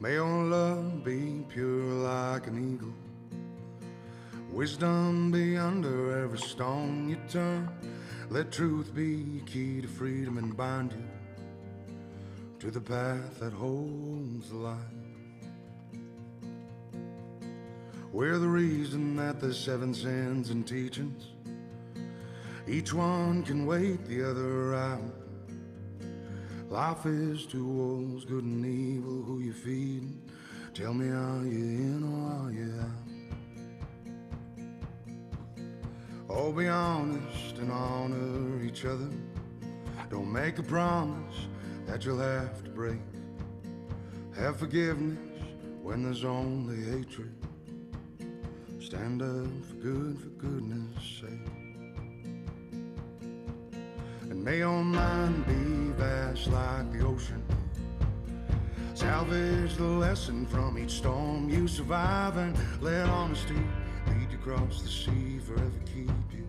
May your love be pure like an eagle, wisdom be under every stone you turn. Let truth be key to freedom and bind you to the path that holds the light. We're the reason that the seven sins and teachings, each one can wait the other out. Life is two wolves, good and evil, who you feeding? Tell me, are you in or are you out? Oh, be honest and honor each other. Don't make a promise that you'll have to break. Have forgiveness when there's only hatred. Stand up for goodness sake. And may your mind be vast like the ocean. Salvage the lesson from each storm you survive, and let honesty lead you across the sea, forever keep you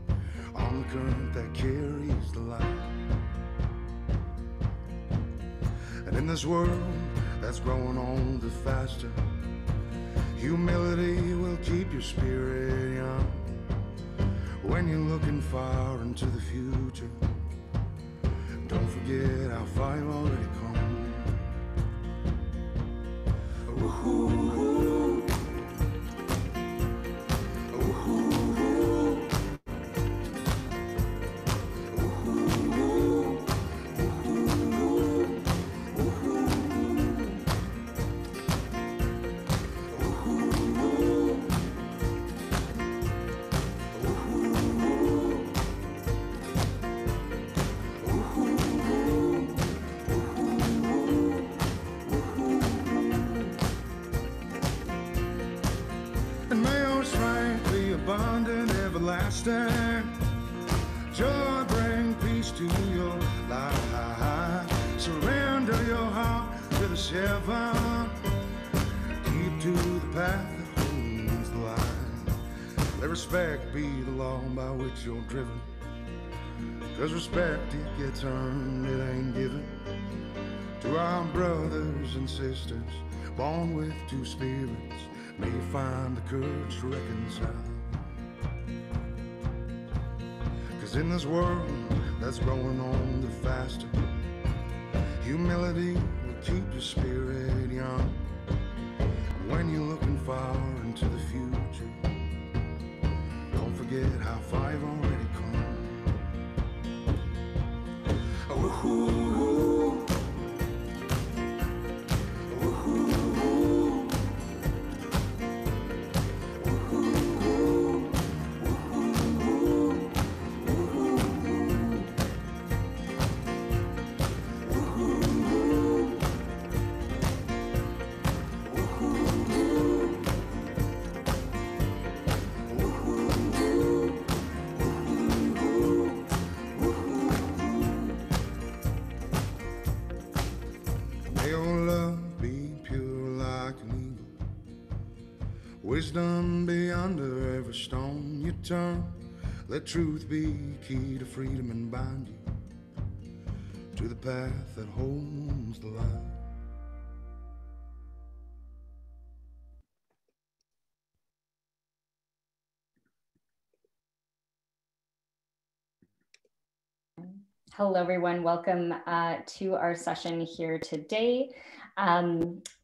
on the current that carries the light. And in this world that's growing older faster, humility will keep your spirit young. When you're looking far into the future, don't forget how far you've already come. Ooh. Joy bring peace to your life. Surrender your heart to the shepherd. Keep to the path that holds the line. Let respect be the law by which you're driven. 'Cause respect, it gets earned, it ain't given. To our brothers and sisters born with two spirits, may you find the courage to reconcile. In this world that's growing older faster, humility will keep your spirit young. When you're looking far into the future, don't forget how far you've already come. Ooh. Wisdom be under every stone you turn. Let truth be key to freedom and bind you to the path that holds the light. Hello, everyone. Welcome to our session here today.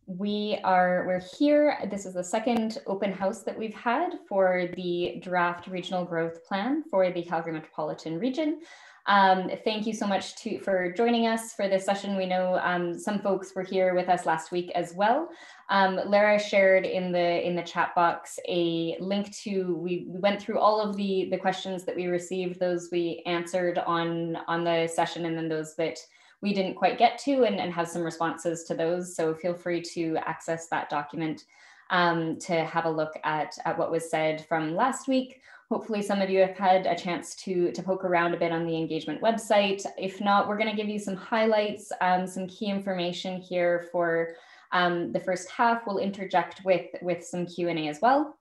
We're here. This is the second open house that we've had for the draft regional growth plan for the Calgary Metropolitan Region. Thank you so much for joining us for this session. We know some folks were here with us last week as well. Lara shared in the chat box a link to, we went through all of the questions that we received, those we answered on the session, and then those that we didn't quite get to, and have some responses to those. So feel free to access that document to have a look at what was said from last week. Hopefully some of you have had a chance to poke around a bit on the engagement website. If not, we're going to give you some highlights, some key information here for the first half. We'll interject with some Q&A as well,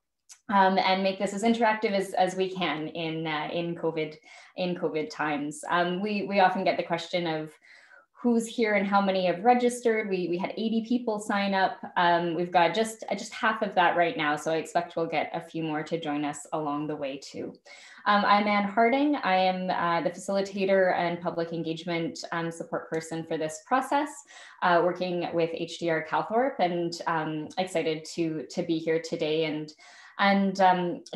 and make this as interactive as we can in COVID times. We often get the question of, who's here and how many have registered. We had 80 people sign up. We've got just half of that right now, so I expect we'll get a few more to join us along the way too. I'm Anne Harding. I am the facilitator and public engagement support person for this process, working with HDR Calthorpe, and excited to be here today. And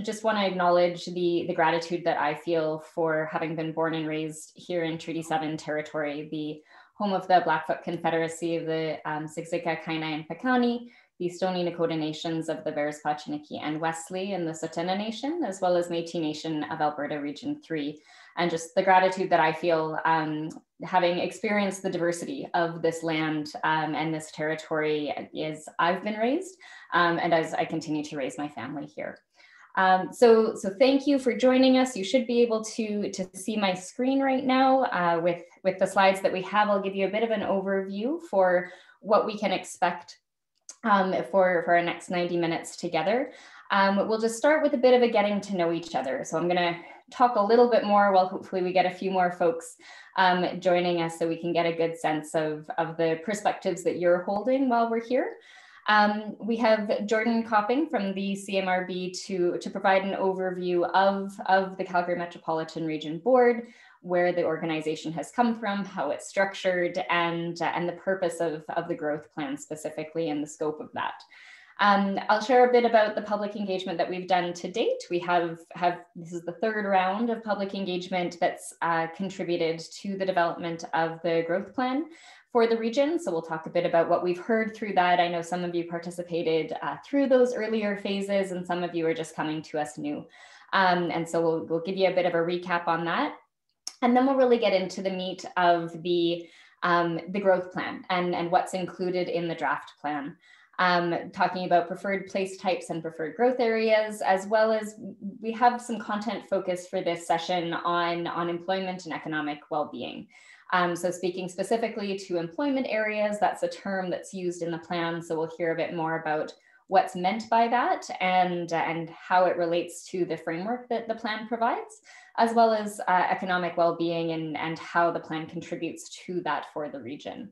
just want to acknowledge the gratitude that I feel for having been born and raised here in Treaty 7 territory, the home of the Blackfoot Confederacy of the Siksika, Kainai, and Piikani, the Stoney Nakoda Nations of the Bearspaw, Chiniki, and Wesley, and the Tsuut'ina Nation, as well as Métis Nation of Alberta Region 3. And just the gratitude that I feel having experienced the diversity of this land and this territory as I've been raised, and as I continue to raise my family here. So thank you for joining us. You should be able to see my screen right now with the slides that we have. I'll give you a bit of an overview for what we can expect for our next 90 minutes together. We'll just start with a bit of a getting to know each other. So I'm gonna talk a little bit more while hopefully we get a few more folks joining us so we can get a good sense of the perspectives that you're holding while we're here. We have Jordan Copping from the CMRB to provide an overview of the Calgary Metropolitan Region Board, where the organization has come from, how it's structured, and the purpose of the growth plan specifically and the scope of that. I'll share a bit about the public engagement that we've done to date. We have this is the third round of public engagement that's contributed to the development of the growth plan for the region. So we'll talk a bit about what we've heard through that. I know some of you participated through those earlier phases, and some of you are just coming to us new. And so we'll give you a bit of a recap on that. And then we'll really get into the meat of the growth plan and what's included in the draft plan. Talking about preferred place types and preferred growth areas, as well as we have some content focused for this session on employment and economic well-being. So speaking specifically to employment areas, that's a term that's used in the plan. So we'll hear a bit more about what's meant by that and how it relates to the framework that the plan provides, as well as economic well-being and how the plan contributes to that for the region.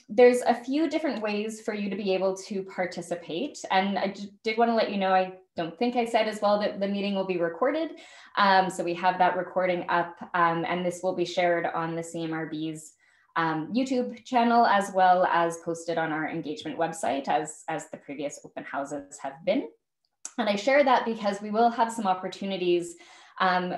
There's a few different ways for you to be able to participate. And I did want to let you know, I don't think I said as well that the meeting will be recorded. So we have that recording up, and this will be shared on the CMRB's YouTube channel, as well as posted on our engagement website as the previous open houses have been. And I share that because we will have some opportunities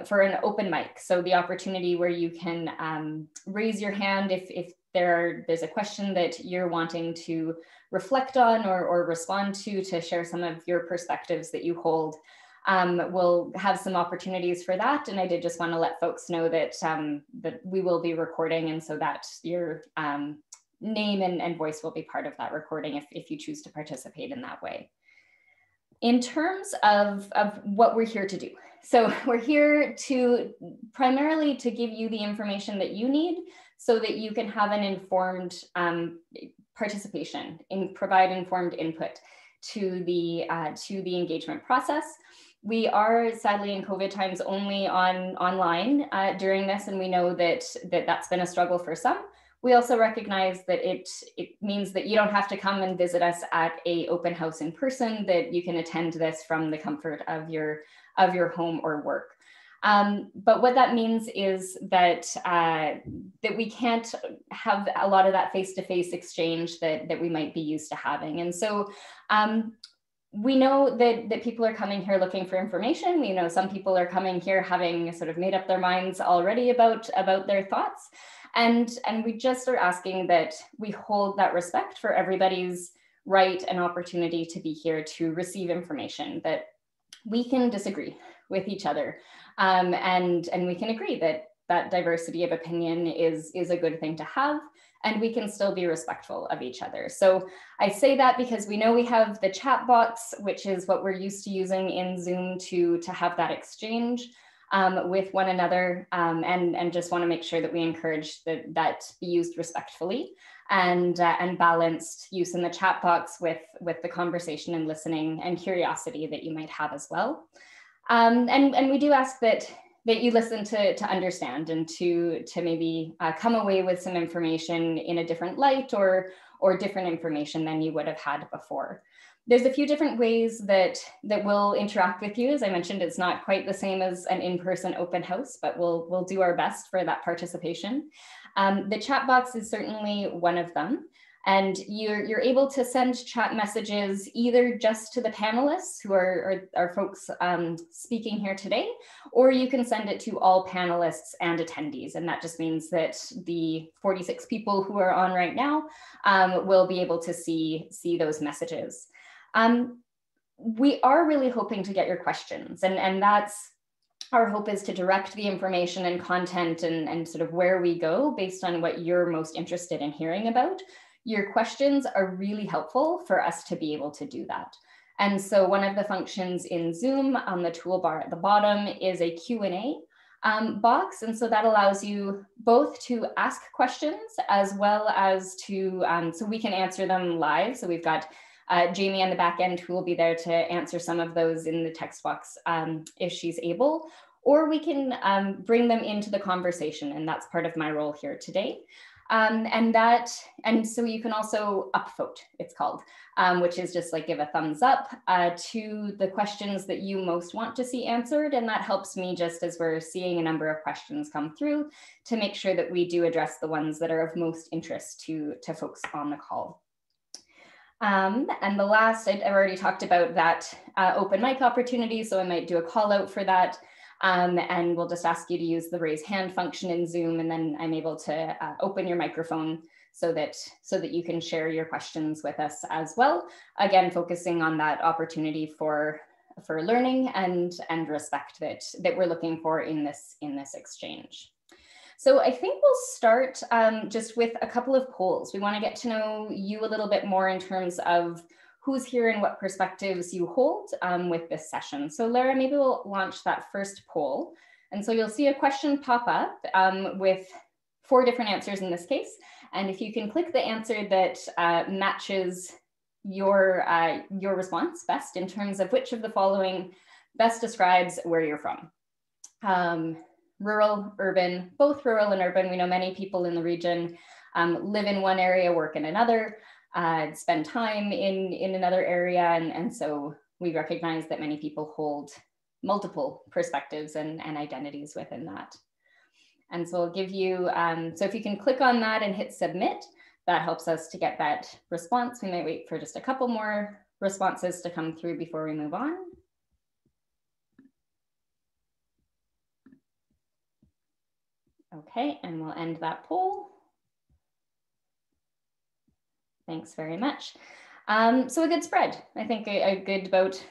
for an open mic. So the opportunity where you can raise your hand if there's a question that you're wanting to reflect on or respond to share some of your perspectives that you hold. We'll have some opportunities for that. And I did just want to let folks know that, that we will be recording, and so that your name and voice will be part of that recording if you choose to participate in that way. In terms of what we're here to do. So we're here primarily to give you the information that you need so that you can have an informed participation and provide informed input to the engagement process. We are sadly in COVID times only online during this, and we know that's been a struggle for some. We also recognize that it means that you don't have to come and visit us at an open house in person, that you can attend this from the comfort of your home or work. But what that means is that we can't have a lot of that face-to-face exchange that we might be used to having. And so we know that people are coming here looking for information. We know some people are coming here having sort of made up their minds already about their thoughts. And we just are asking that we hold that respect for everybody's right and opportunity to be here to receive information, that we can disagree with each other. And we can agree that diversity of opinion is a good thing to have, and we can still be respectful of each other. So I say that because we know we have the chat box, which is what we're used to using in Zoom to have that exchange with one another, and just want to make sure that we encourage that be used respectfully and balanced use in the chat box with the conversation and listening and curiosity that you might have as well. And we do ask that that you listen to understand and to maybe come away with some information in a different light or different information than you would have had before. There's a few different ways that we'll interact with you. As I mentioned, it's not quite the same as an in-person open house, but we'll do our best for that participation. The chat box is certainly one of them. And you're able to send chat messages either just to the panelists who are folks speaking here today, or you can send it to all panelists and attendees. And that just means that the 46 people who are on right now will be able to see those messages. We are really hoping to get your questions, and that's our hope, is to direct the information and content and sort of where we go based on what you're most interested in hearing about. Your questions are really helpful for us to be able to do that. And so one of the functions in Zoom on the toolbar at the bottom is a Q&A box. And so that allows you both to ask questions as well as to, so we can answer them live. So we've got Jamie on the back end who will be there to answer some of those in the text box if she's able, or we can bring them into the conversation. And that's part of my role here today. And so you can also upvote, it's called, which is just like give a thumbs up to the questions that you most want to see answered. And that helps me, just as we're seeing a number of questions come through, to make sure that we do address the ones that are of most interest to folks on the call. And the last, I've already talked about that open mic opportunity, so I might do a call out for that. And we'll just ask you to use the raise hand function in Zoom, and then I'm able to open your microphone so that you can share your questions with us as well. Again, focusing on that opportunity for learning and respect that we're looking for in this exchange. So I think we'll start just with a couple of polls. We want to get to know you a little bit more in terms of who's here and what perspectives you hold with this session. So Lara, maybe we'll launch that first poll. And so you'll see a question pop up with 4 different answers in this case. And if you can click the answer that matches your response best in terms of which of the following best describes where you're from. Rural, urban, both rural and urban. We know many people in the region live in one area, work in another, spend time in another area. And so we recognize that many people hold multiple perspectives and identities within that. And so I'll give you, so if you can click on that and hit submit, that helps us to get that response. We might wait for just a couple more responses to come through before we move on. Okay, and we'll end that poll. Thanks very much. So a good spread. I think a good about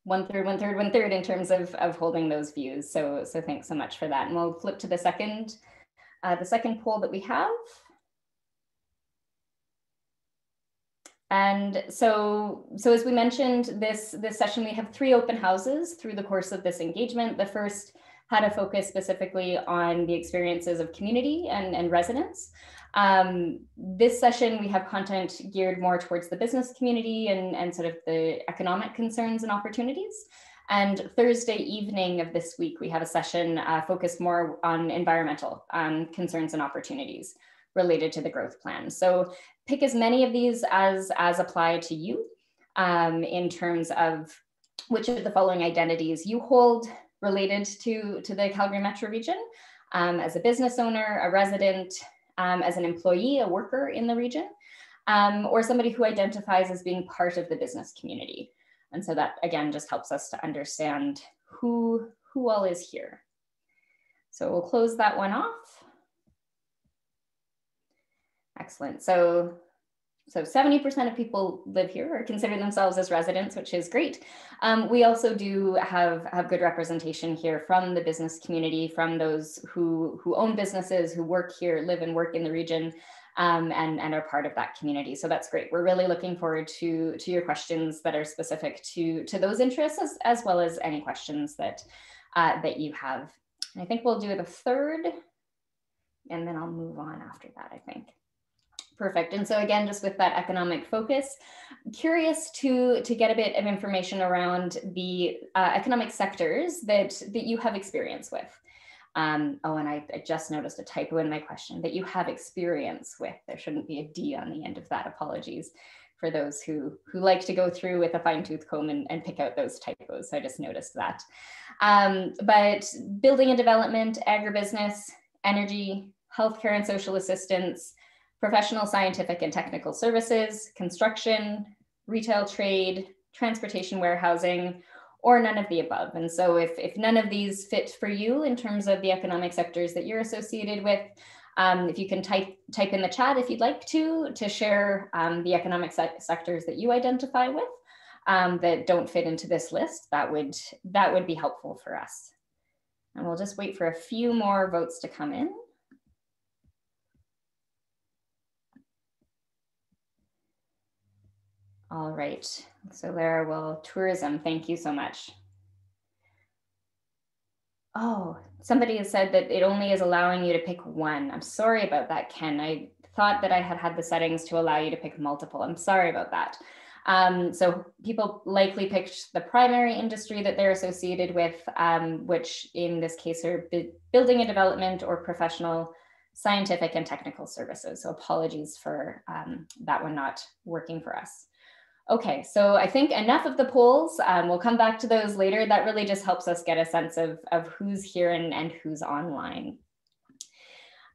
1/3, 1/3, 1/3 in terms of holding those views. So thanks so much for that. And we'll flip to the second poll that we have. And so as we mentioned, this session, we have 3 open houses through the course of this engagement. The first had a focus specifically on the experiences of community and residents. This session, we have content geared more towards the business community and sort of the economic concerns and opportunities. And Thursday evening of this week, we have a session focused more on environmental concerns and opportunities related to the growth plan. So pick as many of these as apply to you in terms of which of the following identities you hold related to the Calgary Metro Region, as a business owner, a resident, as an employee, a worker in the region, or somebody who identifies as being part of the business community. And so that, again, just helps us to understand who all is here. So we'll close that one off. Excellent. So 70% of people live here or consider themselves as residents, which is great. We also do have good representation here from the business community, from those who own businesses, who work here, live and work in the region, and are part of that community. So that's great. We're really looking forward to your questions that are specific to those interests, as well as any questions that you have. And I think we'll do the third, and then I'll move on after that, I think. Perfect. And so again, just with that economic focus, curious to get a bit of information around the economic sectors that you have experience with. Oh, and I just noticed a typo in my question, that you have experience with. There shouldn't be a D on the end of that. Apologies for those who like to go through with a fine-tooth comb and pick out those typos. I just noticed that. But building and development, agribusiness, energy, healthcare and social assistance, professional, scientific and technical services, construction, retail trade, transportation, warehousing, or none of the above. And so if none of these fit for you in terms of the economic sectors that you're associated with, if you can type in the chat if you'd like to share the economic sectors that you identify with that don't fit into this list, that would be helpful for us. And we'll just wait for a few more votes to come in. All right, so there, well, tourism, thank you so much. Oh, somebody has said that it only is allowing you to pick one. I'm sorry about that, Ken. I thought that I had the settings to allow you to pick multiple. I'm sorry about that. So people likely picked the primary industry that they're associated with, which in this case are building and development or professional, scientific and technical services. So apologies for that one not working for us. Okay, so I think enough of the polls. We'll come back to those later. That really just helps us get a sense of who's here and who's online.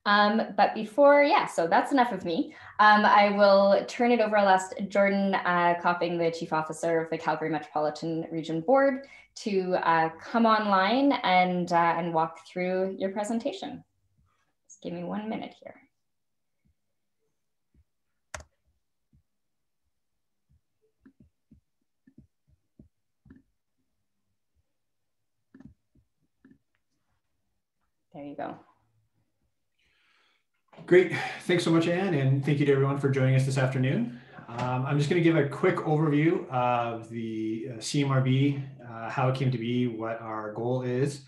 But before, yeah, so that's enough of me. I will turn it over. I'll ask Jordan Copping, the Chief Officer of the Calgary Metropolitan Region Board, to come online and walk through your presentation. Just give me 1 minute here. There you go. Great. Thanks so much, Anne, and thank you to everyone for joining us this afternoon. I'm just going to give a quick overview of the CMRB, how it came to be, what our goal is,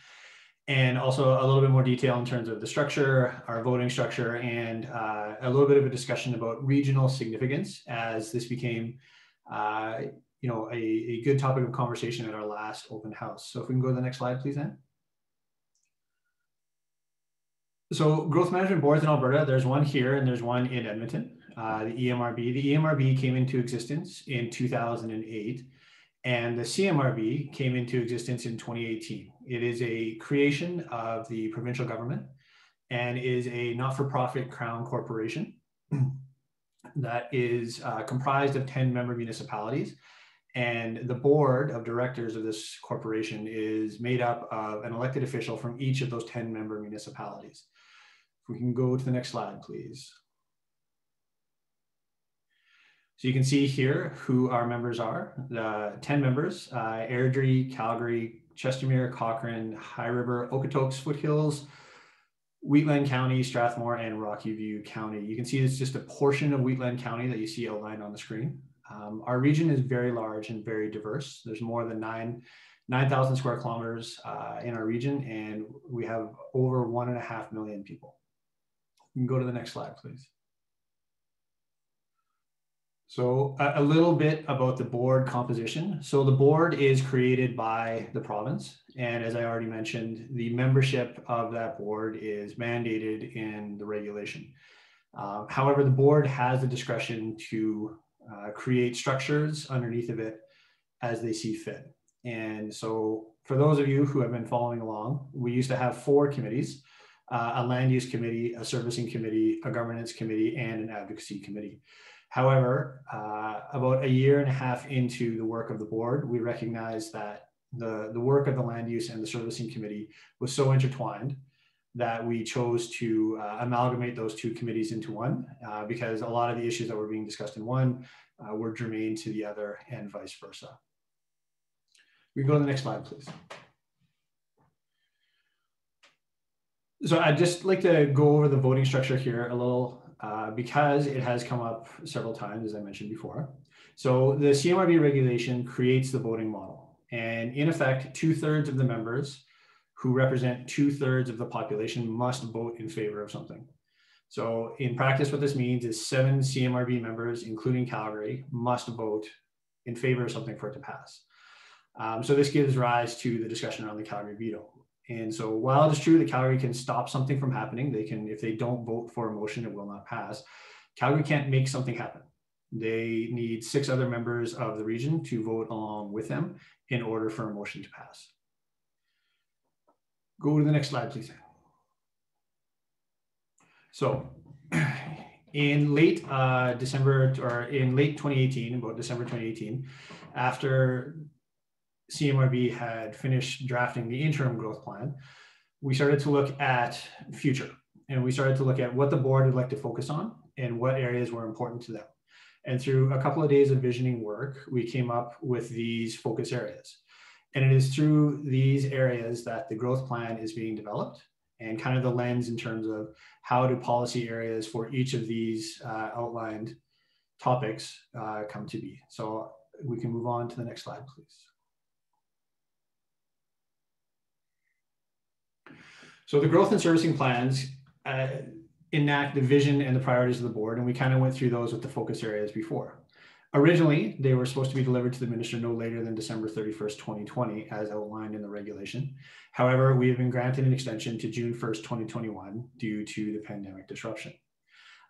and also a little bit more detail in terms of the structure, our voting structure, and a little bit of a discussion about regional significance, as this became a good topic of conversation at our last open house. So if we can go to the next slide, please, Anne. So growth management boards in Alberta, there's one here and there's one in Edmonton, the EMRB. The EMRB came into existence in 2008 and the CMRB came into existence in 2018. It is a creation of the provincial government and is a not-for-profit crown corporation that is comprised of 10 member municipalities. And the board of directors of this corporation is made up of an elected official from each of those 10 member municipalities. If we can go to the next slide, please. So you can see here who our members are. The 10 members, Airdrie, Calgary, Chestermere, Cochrane, High River, Okotoks, Foothills, Wheatland County, Strathmore, and Rocky View County. You can see it's just a portion of Wheatland County that you see outlined on the screen. Our region is very large and very diverse. There's more than 9,000 square kilometers in our region, and we have over 1.5 million people. You can go to the next slide, please. So a little bit about the board composition. So the board is created by the province. And as I already mentioned, the membership of that board is mandated in the regulation. However, the board has the discretion to create structures underneath of it as they see fit. And so for those of you who have been following along, we used to have 4 committees, a land use committee, a servicing committee, a governance committee, and an advocacy committee. However, about 1.5 years into the work of the board, we recognized that the work of the land use and the servicing committee was so intertwined that we chose to amalgamate those 2 committees into one because a lot of the issues that were being discussed in one were germane to the other and vice versa. We can go to the next slide, please. So I'd just like to go over the voting structure here a little because it has come up several times, as I mentioned before. So the CMRB regulation creates the voting model, and in effect, 2/3 of the members who represent 2/3 of the population must vote in favor of something. So in practice, what this means is 7 CMRB members, including Calgary, must vote in favor of something for it to pass. So this gives rise to the discussion around the Calgary veto. And so while it is true that Calgary can stop something from happening, they can, if they don't vote for a motion, it will not pass. Calgary can't make something happen. They need 6 other members of the region to vote along with them in order for a motion to pass. Go to the next slide, please. So in late December, or in late 2018, about December 2018, after CMRB had finished drafting the interim growth plan, we started to look at future, and we started to look at what the board would like to focus on and what areas were important to them. And through a couple of days of visioning work, we came up with these focus areas. And it is through these areas that the growth plan is being developed, and kind of the lens in terms of how do policy areas for each of these outlined topics come to be. So we can move on to the next slide, please. So the growth and servicing plans enact the vision and the priorities of the board, and we kind of went through those with the focus areas before. Originally, they were supposed to be delivered to the minister no later than December 31st, 2020, as outlined in the regulation. However, we have been granted an extension to June 1st, 2021, due to the pandemic disruption.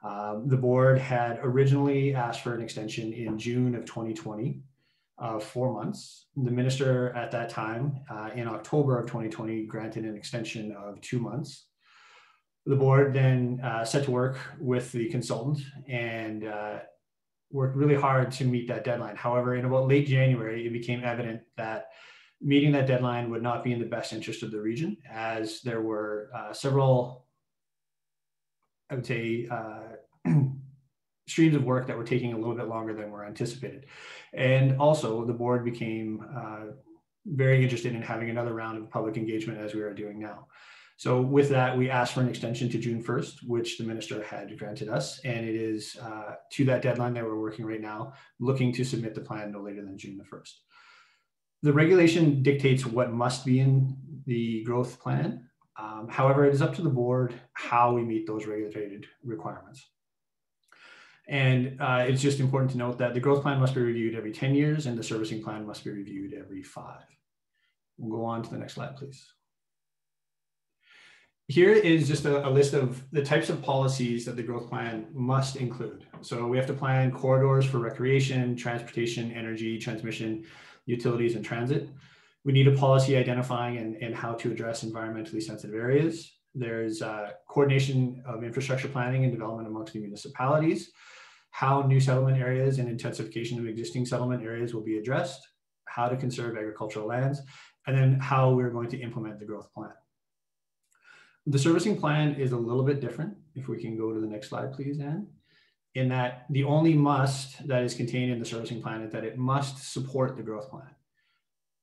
The board had originally asked for an extension in June of 2020 of 4 months. The minister at that time, in October of 2020, granted an extension of 2 months. The board then set to work with the consultant and worked really hard to meet that deadline. However, in about late January, it became evident that meeting that deadline would not be in the best interest of the region, as there were several, I would say, streams of work that were taking a little bit longer than were anticipated. And also the board became very interested in having another round of public engagement, as we are doing now. So with that, we asked for an extension to June 1st, which the minister had granted us. And it is to that deadline that we're working right now, looking to submit the plan no later than June the 1st. The regulation dictates what must be in the growth plan. However, it is up to the board how we meet those regulated requirements. And it's just important to note that the growth plan must be reviewed every 10 years and the servicing plan must be reviewed every 5. We'll go on to the next slide, please. Here is just a list of the types of policies that the growth plan must include. So we have to plan corridors for recreation, transportation, energy, transmission, utilities, and transit. We need a policy identifying and how to address environmentally sensitive areas. There's coordination of infrastructure planning and development amongst the municipalities, how new settlement areas and intensification of existing settlement areas will be addressed, how to conserve agricultural lands, and then how we're going to implement the growth plan. The servicing plan is a little bit different. If we can go to the next slide, please, Anne. In that the only must that is contained in the servicing plan is that it must support the growth plan.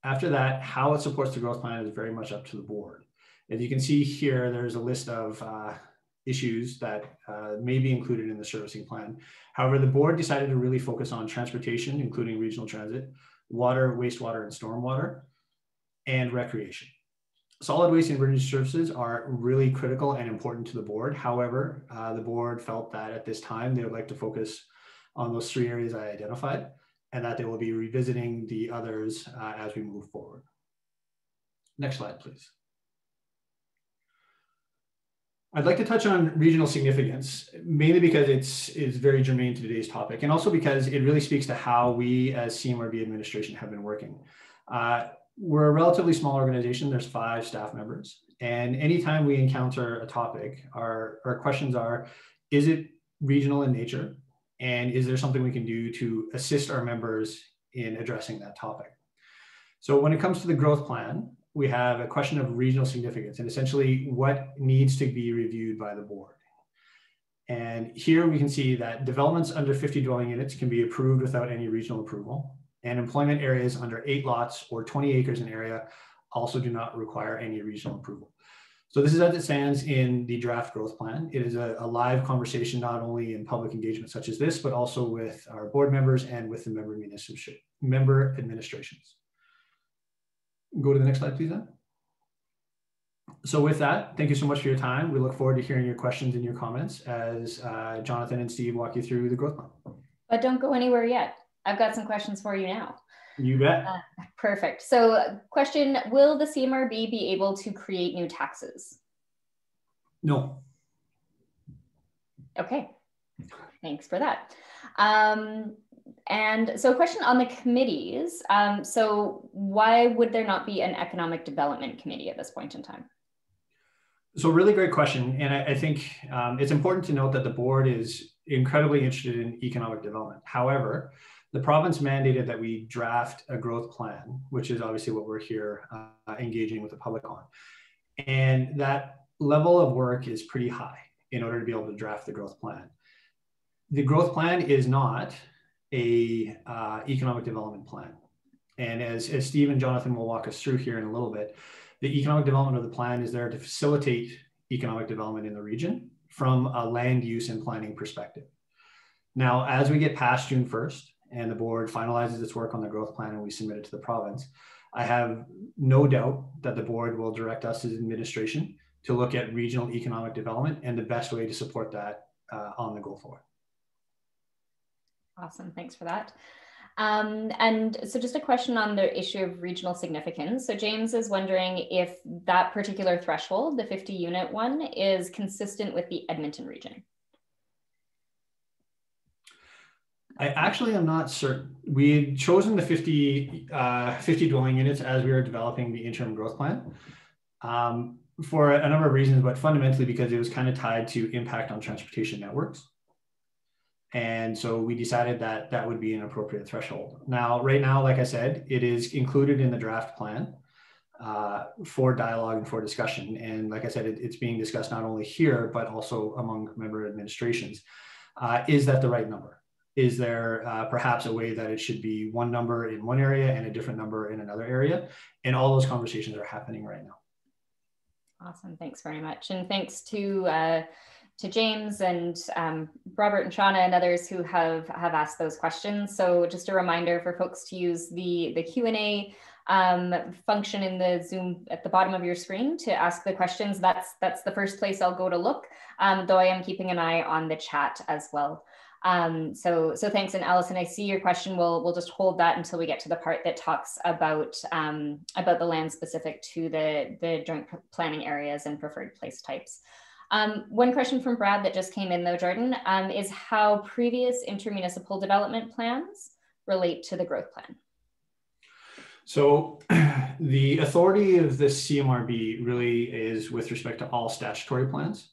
After that, how it supports the growth plan is very much up to the board. As you can see here, there's a list of issues that may be included in the servicing plan. However, the board decided to really focus on transportation, including regional transit, water, wastewater, and stormwater, and recreation. Solid waste and emergency services are really critical and important to the board. However, the board felt that at this time, they would like to focus on those 3 areas I identified, and that they will be revisiting the others as we move forward. Next slide, please. I'd like to touch on regional significance, mainly because it's very germane to today's topic, and also because it really speaks to how we as CMRB administration have been working. We're a relatively small organization. There's 5 staff members. And anytime we encounter a topic, our questions are, is it regional in nature? And is there something we can do to assist our members in addressing that topic? So when it comes to the growth plan, we have a question of regional significance and essentially what needs to be reviewed by the board. And here we can see that developments under 50 dwelling units can be approved without any regional approval. And employment areas under 8 lots or 20 acres in area also do not require any regional approval. So this is as it stands in the draft growth plan. It is a live conversation, not only in public engagement such as this, but also with our board members and with the member administrations. Go to the next slide, please, Anne. So with that, thank you so much for your time. We look forward to hearing your questions and your comments as Jonathan and Steve walk you through the growth plan. But don't go anywhere yet. I've got some questions for you now. You bet. Perfect. So question, will the CMRB be able to create new taxes? No. Okay, thanks for that. And so a question on the committees. So why would there not be an economic development committee at this point in time? So really great question. And I think it's important to note that the board is incredibly interested in economic development. However, the province mandated that we draft a growth plan, which is obviously what we're here engaging with the public on. And that level of work is pretty high in order to be able to draft the growth plan. The growth plan is not a economic development plan. And as Steve and Jonathan will walk us through here in a little bit, the economic development of the plan is there to facilitate economic development in the region from a land use and planning perspective. Now, as we get past June 1st and the board finalizes its work on the growth plan and we submit it to the province, I have no doubt that the board will direct us as administration to look at regional economic development and the best way to support that on the go forward. Awesome, thanks for that. And so just a question on the issue of regional significance. So James is wondering if that particular threshold, the 50 unit one, is consistent with the Edmonton region. I actually am not certain. We had chosen the 50 dwelling units as we were developing the interim growth plan for a number of reasons, but fundamentally because it was kind of tied to impact on transportation networks. And so we decided that that would be an appropriate threshold. Now, right now, like I said, it is included in the draft plan for dialogue and for discussion. And like I said, it's being discussed not only here, but also among member administrations. Is that the right number? Is there perhaps a way that it should be one number in one area and a different number in another area? And all those conversations are happening right now. Awesome, thanks very much. And thanks to James and Robert and Shauna and others who have asked those questions. So just a reminder for folks to use the Q&A function in the Zoom at the bottom of your screen to ask the questions. That's the first place I'll go to look, though I am keeping an eye on the chat as well. So thanks. And Allison, I see your question. We'll just hold that until we get to the part that talks about the land specific to the joint planning areas and preferred place types. One question from Brad that just came in though, Jordan, is how previous intermunicipal development plans relate to the growth plan. So the authority of the CMRB really is with respect to all statutory plans.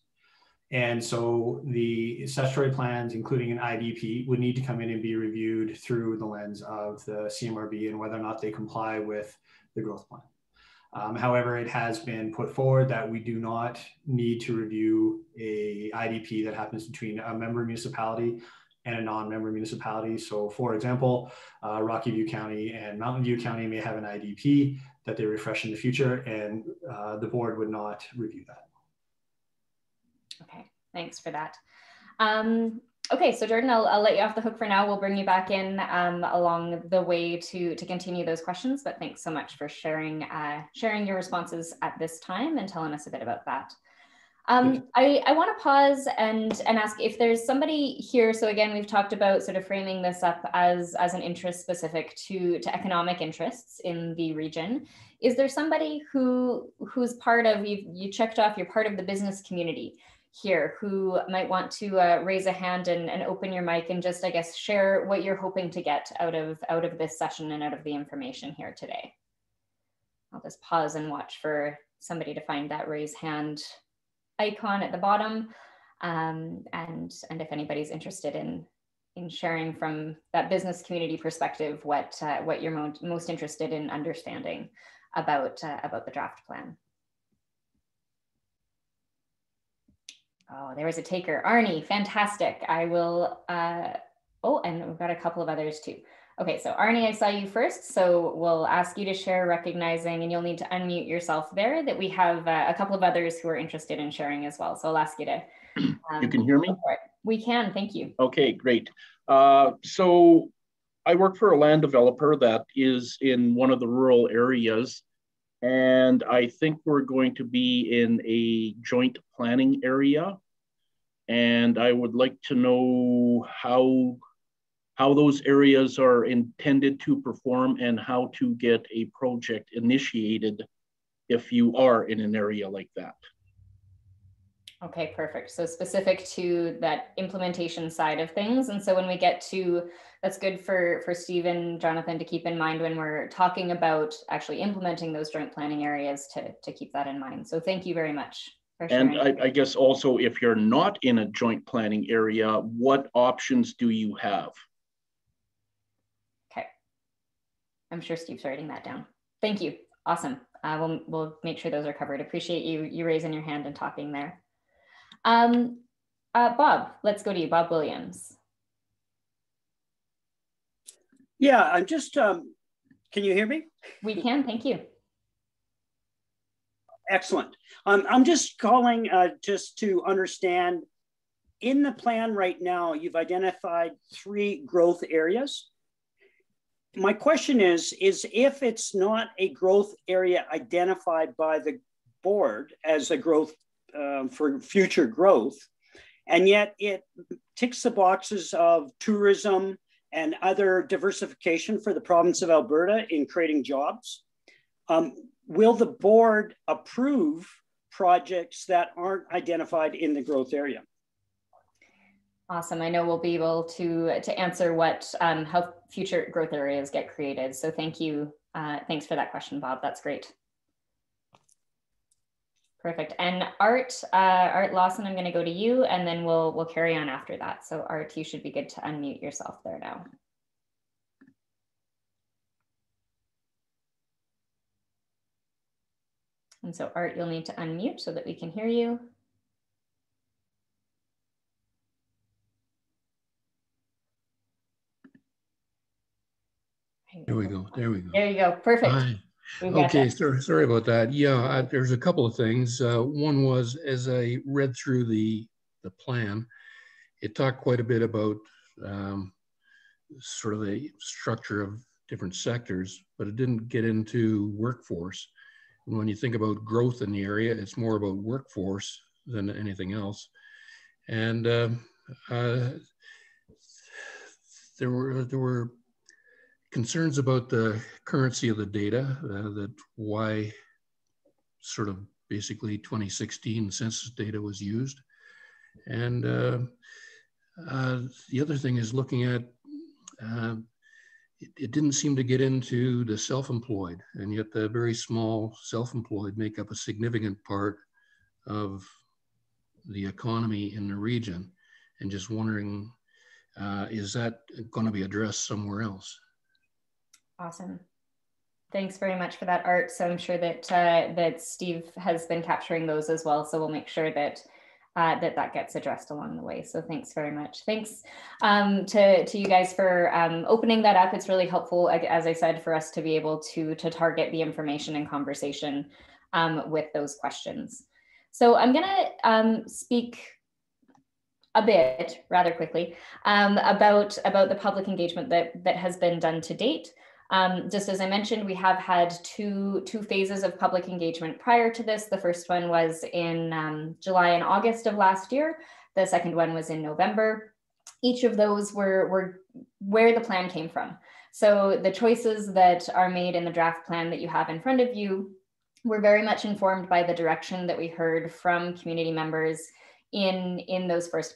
And so the statutory plans, including an IDP, would need to come in and be reviewed through the lens of the CMRB and whether or not they comply with the growth plan. However, it has been put forward that we do not need to review a IDP that happens between a member municipality and a non-member municipality. So for example, Rocky View County and Mountain View County may have an IDP that they refresh in the future, and the board would not review that. Okay, thanks for that. Okay, so Jordan, I'll let you off the hook for now. We'll bring you back in along the way to continue those questions, but thanks so much for sharing your responses at this time and telling us a bit about that. I want to pause and ask if there's somebody here. So again, we've talked about sort of framing this up as an interest specific to economic interests in the region. Is there somebody who's part of, you checked off, you're part of the business community here, who might want to raise a hand and open your mic and just, I guess, share what you're hoping to get out of this session and out of the information here today? I'll just pause and watch for somebody to find that raise hand icon at the bottom. And if anybody's interested in sharing from that business community perspective, what you're most interested in understanding about the draft plan. Oh, there was a taker. Arnie, fantastic. I will, oh, and we've got a couple of others too. Okay, so Arnie, I saw you first, so we'll ask you to share, recognizing, and you'll need to unmute yourself there, that we have a couple of others who are interested in sharing as well. So I'll ask you to. You can hear me? We can, thank you. Okay, great. So I work for a land developer that is in one of the rural areas, and I think we're going to be in a joint planning area. And I would like to know how how those areas are intended to perform, and how to get a project initiated if you are in an area like that. Okay, perfect. So specific to that implementation side of things. And so when we get to, that's good for Steve and Jonathan to keep in mind when we're talking about actually implementing those joint planning areas, to keep that in mind. So thank you very much for sharing. And I guess also, if you're not in a joint planning area, what options do you have? Okay. I'm sure Steve's writing that down. Thank you. Awesome. We'll make sure those are covered. Appreciate you raising your hand and talking there. Bob, let's go to you, Bob Williams. Yeah, I'm just, can you hear me? We can, thank you. Excellent. I'm just calling just to understand, in the plan right now, you've identified 3 growth areas. My question is if it's not a growth area identified by the board as a growth for future growth, and yet it ticks the boxes of tourism and other diversification for the province of Alberta in creating jobs, will the board approve projects that aren't identified in the growth area? Awesome. I know we'll be able to answer what how future growth areas get created. So thank you. Thanks for that question, Bob. That's great. Perfect. And Art Lawson, I'm going to go to you, and then we'll carry on after that. So Art, you should be good to unmute yourself there now. And so Art, you'll need to unmute so that we can hear you. There we go. There we go. There you go. Perfect. Hi. Okay, sorry about that. Yeah, there's a couple of things. One was, as I read through the plan, it talked quite a bit about sort of the structure of different sectors, but it didn't get into workforce. And when you think about growth in the area, it's more about workforce than anything else. And there were concerns about the currency of the data, that why sort of basically 2016 census data was used. And the other thing is looking at, it didn't seem to get into the self-employed, and yet the very small self-employed make up a significant part of the economy in the region. And just wondering, is that going to be addressed somewhere else? Awesome. Thanks very much for that, Art. So I'm sure that that Steve has been capturing those as well. So we'll make sure that that gets addressed along the way. So thanks very much. Thanks to you guys for opening that up. It's really helpful, as I said, for us to be able to target the information and conversation with those questions. So I'm going to speak a bit rather quickly about the public engagement that has been done to date. Just as I mentioned, we have had two phases of public engagement prior to this. The first one was in July and August of last year. The second one was in November. Each of those were where the plan came from. So the choices that are made in the draft plan that you have in front of you were very much informed by the direction that we heard from community members in those first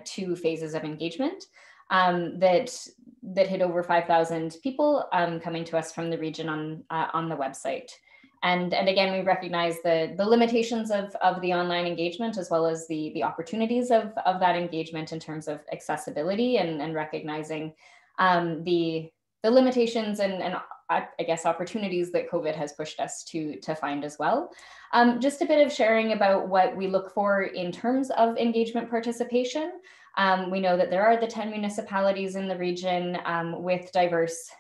2 phases of engagement. That hit over 5,000 people coming to us from the region on the website. And again, we recognize the limitations of the online engagement, as well as the opportunities of that engagement in terms of accessibility, and recognizing the limitations and I guess opportunities that COVID has pushed us to find as well. Just a bit of sharing about what we look for in terms of engagement participation. We know that there are the 10 municipalities in the region with diverse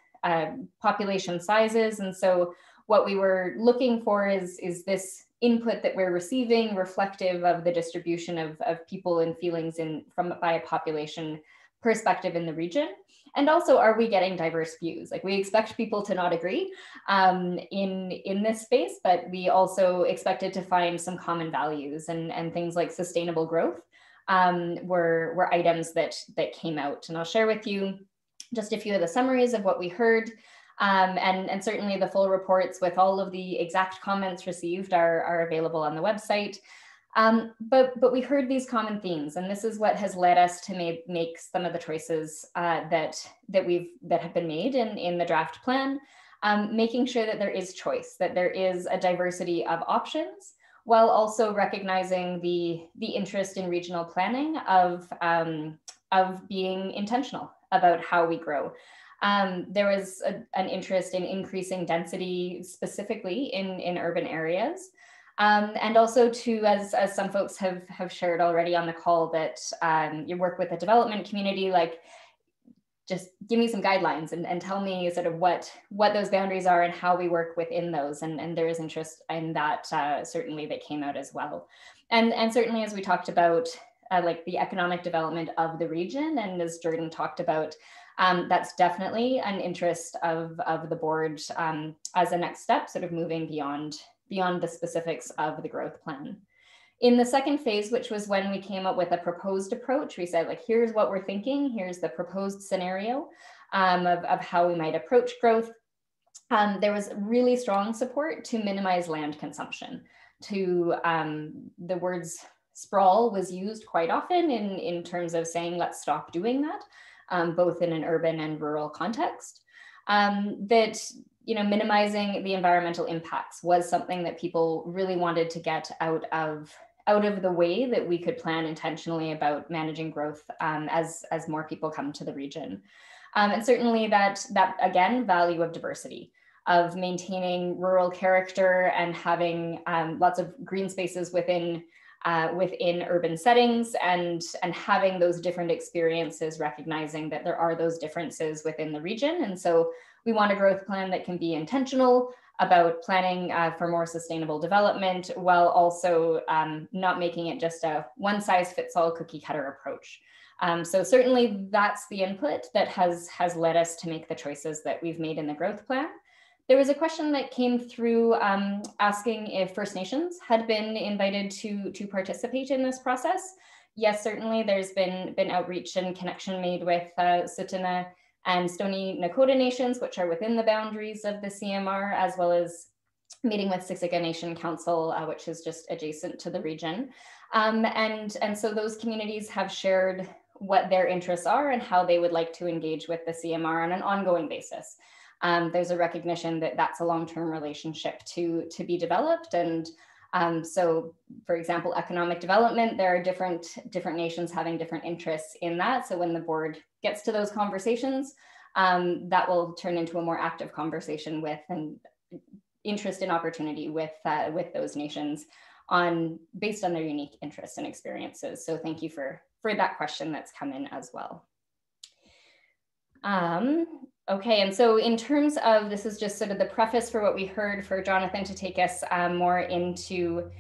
population sizes. And so what we were looking for is this input that we're receiving reflective of the distribution of people and feelings by a population perspective in the region. And also, are we getting diverse views? Like, we expect people to not agree in this space, but we also expected to find some common values, and things like sustainable growth were items that came out. And I'll share with you just a few of the summaries of what we heard. And certainly the full reports with all of the exact comments received are available on the website. But we heard these common themes, and this is what has led us to make some of the choices that have been made in the draft plan, making sure that there is choice, that there is a diversity of options, while also recognizing the interest in regional planning of being intentional about how we grow. There was an interest in increasing density specifically in urban areas. And also to, as some folks have shared already on the call, that you work with the development community, like just give me some guidelines and tell me sort of what those boundaries are and how we work within those. And there is interest in that certainly that came out as well. And certainly as we talked about like the economic development of the region, and as Jordan talked about, that's definitely an interest of the board as a next step, sort of moving beyond the specifics of the growth plan. In the second phase, which was when we came up with a proposed approach, we said, like, here's what we're thinking, here's the proposed scenario of how we might approach growth. There was really strong support to minimize land consumption. The words sprawl was used quite often in terms of saying, let's stop doing that, both in an urban and rural context. That minimizing the environmental impacts was something that people really wanted to get out of the way, that we could plan intentionally about managing growth as more people come to the region. And certainly that again, value of diversity, of maintaining rural character and having lots of green spaces within urban settings, and having those different experiences, recognizing that there are those differences within the region. And so we want a growth plan that can be intentional about planning for more sustainable development, while also not making it just a one-size-fits-all cookie-cutter approach. So certainly that's the input that has led us to make the choices that we've made in the growth plan. There was a question that came through asking if First Nations had been invited to participate in this process. Yes, certainly there's been outreach and connection made with Tsuut'ina and Stoney Nakoda nations, which are within the boundaries of the CMR, as well as meeting with Siksika Nation Council, which is just adjacent to the region. And so those communities have shared what their interests are and how they would like to engage with the CMR on an ongoing basis. There's a recognition that that's a long-term relationship to be developed. And so, for example, economic development, there are different nations having different interests in that. So when the board gets to those conversations, that will turn into a more active conversation with and interest and opportunity with those nations based on their unique interests and experiences. So thank you for that question that's come in as well. Okay, and so in terms of, this is just sort of the preface for what we heard, for Jonathan to take us more into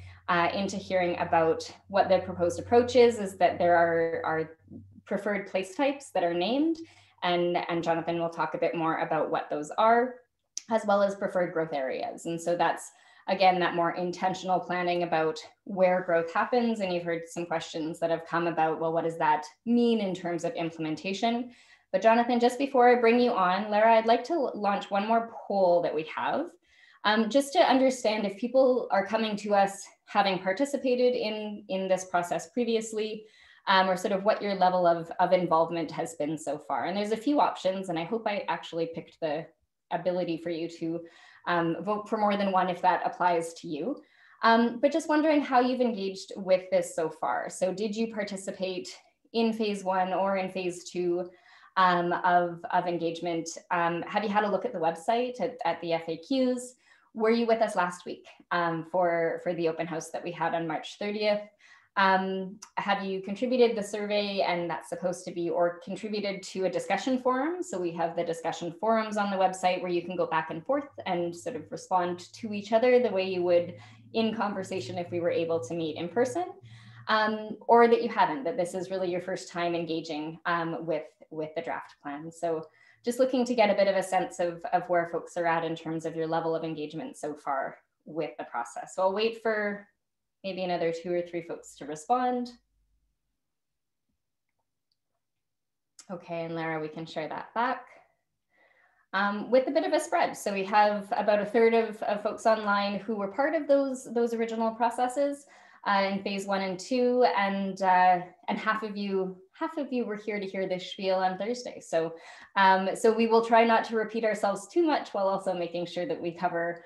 hearing about what the proposed approach is that there are preferred place types that are named, and Jonathan will talk a bit more about what those are, as well as preferred growth areas. And so that's, again, that more intentional planning about where growth happens. And you've heard some questions that have come about, well, what does that mean in terms of implementation? But Jonathan, just before I bring you on, Lara, I'd like to launch one more poll that we have, just to understand if people are coming to us having participated in this process previously, or sort of what your level of involvement has been so far. And there's a few options, and I hope I actually picked the ability for you to vote for more than one if that applies to you. But just wondering how you've engaged with this so far. So did you participate in phase 1 or in phase 2? Of engagement? Have you had a look at the website, at the FAQs? Were you with us last week for the open house that we had on March 30th? Have you contributed the survey, and that's supposed to be, or contributed to a discussion forum? So we have the discussion forums on the website where you can go back and forth and sort of respond to each other the way you would in conversation if we were able to meet in person. Or that you haven't, that this is really your first time engaging with the draft plan. So just looking to get a bit of a sense of where folks are at in terms of your level of engagement so far with the process. So I'll wait for maybe another 2 or 3 folks to respond. Okay, and Lara, we can share that back. With a bit of a spread. So we have about a third of folks online who were part of those original processes in phase 1 and 2, and half of you were here to hear this spiel on Thursday. So so we will try not to repeat ourselves too much while also making sure that we cover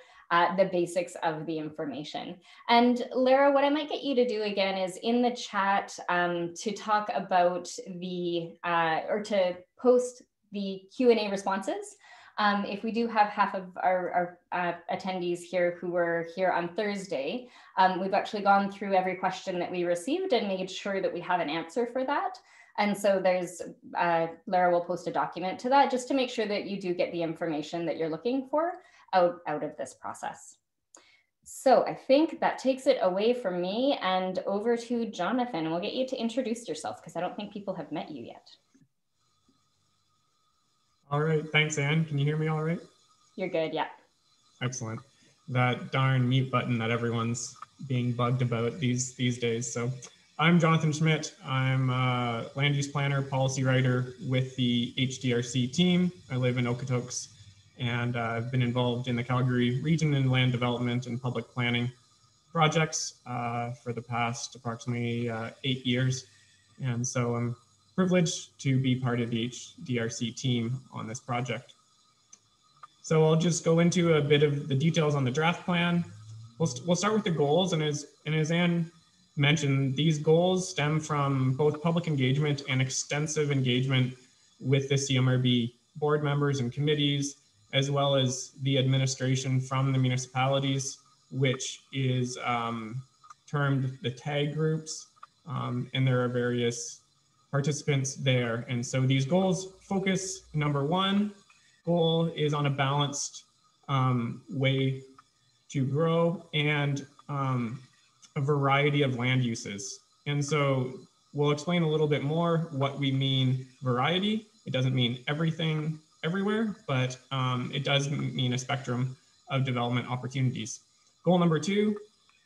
the basics of the information. And Lara, what I might get you to do again is in the chat to talk about the, or to post the Q&A responses. If we do have half of our attendees here who were here on Thursday, we've actually gone through every question that we received and made sure that we have an answer for that. And so there's, Lara will post a document to that just to make sure that you do get the information that you're looking for out of this process. So I think that takes it away from me and over to Jonathan, and we'll get you to introduce yourself because I don't think people have met you yet. All right, thanks, Anne. Can you hear me all right? You're good, yeah. Excellent. That darn mute button that everyone's being bugged about these days. So I'm Jonathan Schmidt. I'm a land use planner, policy writer with the HDRC team. I live in Okotoks, and I've been involved in the Calgary region in land development and public planning projects for the past approximately 8 years. And so I'm privileged to be part of the HDRC team on this project. So I'll just go into a bit of the details on the draft plan. We'll start with the goals, and as Anne mentioned, these goals stem from both public engagement and extensive engagement with the CMRB board members and committees, as well as the administration from the municipalities, which is termed the TAG groups, and there are various participants there. And so these goals focus, number one goal is on a balanced way to grow and a variety of land uses. And so we'll explain a little bit more what we mean variety. It doesn't mean everything everywhere, but it does mean a spectrum of development opportunities. Goal number two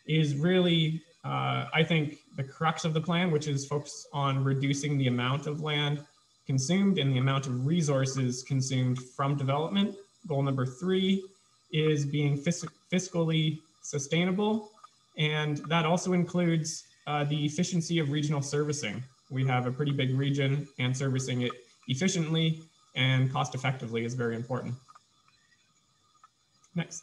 is really, I think, the crux of the plan, which is focused on reducing the amount of land consumed and the amount of resources consumed from development. Goal number three is being fiscally sustainable, and that also includes the efficiency of regional servicing. We have a pretty big region, and servicing it efficiently and cost effectively is very important. Next.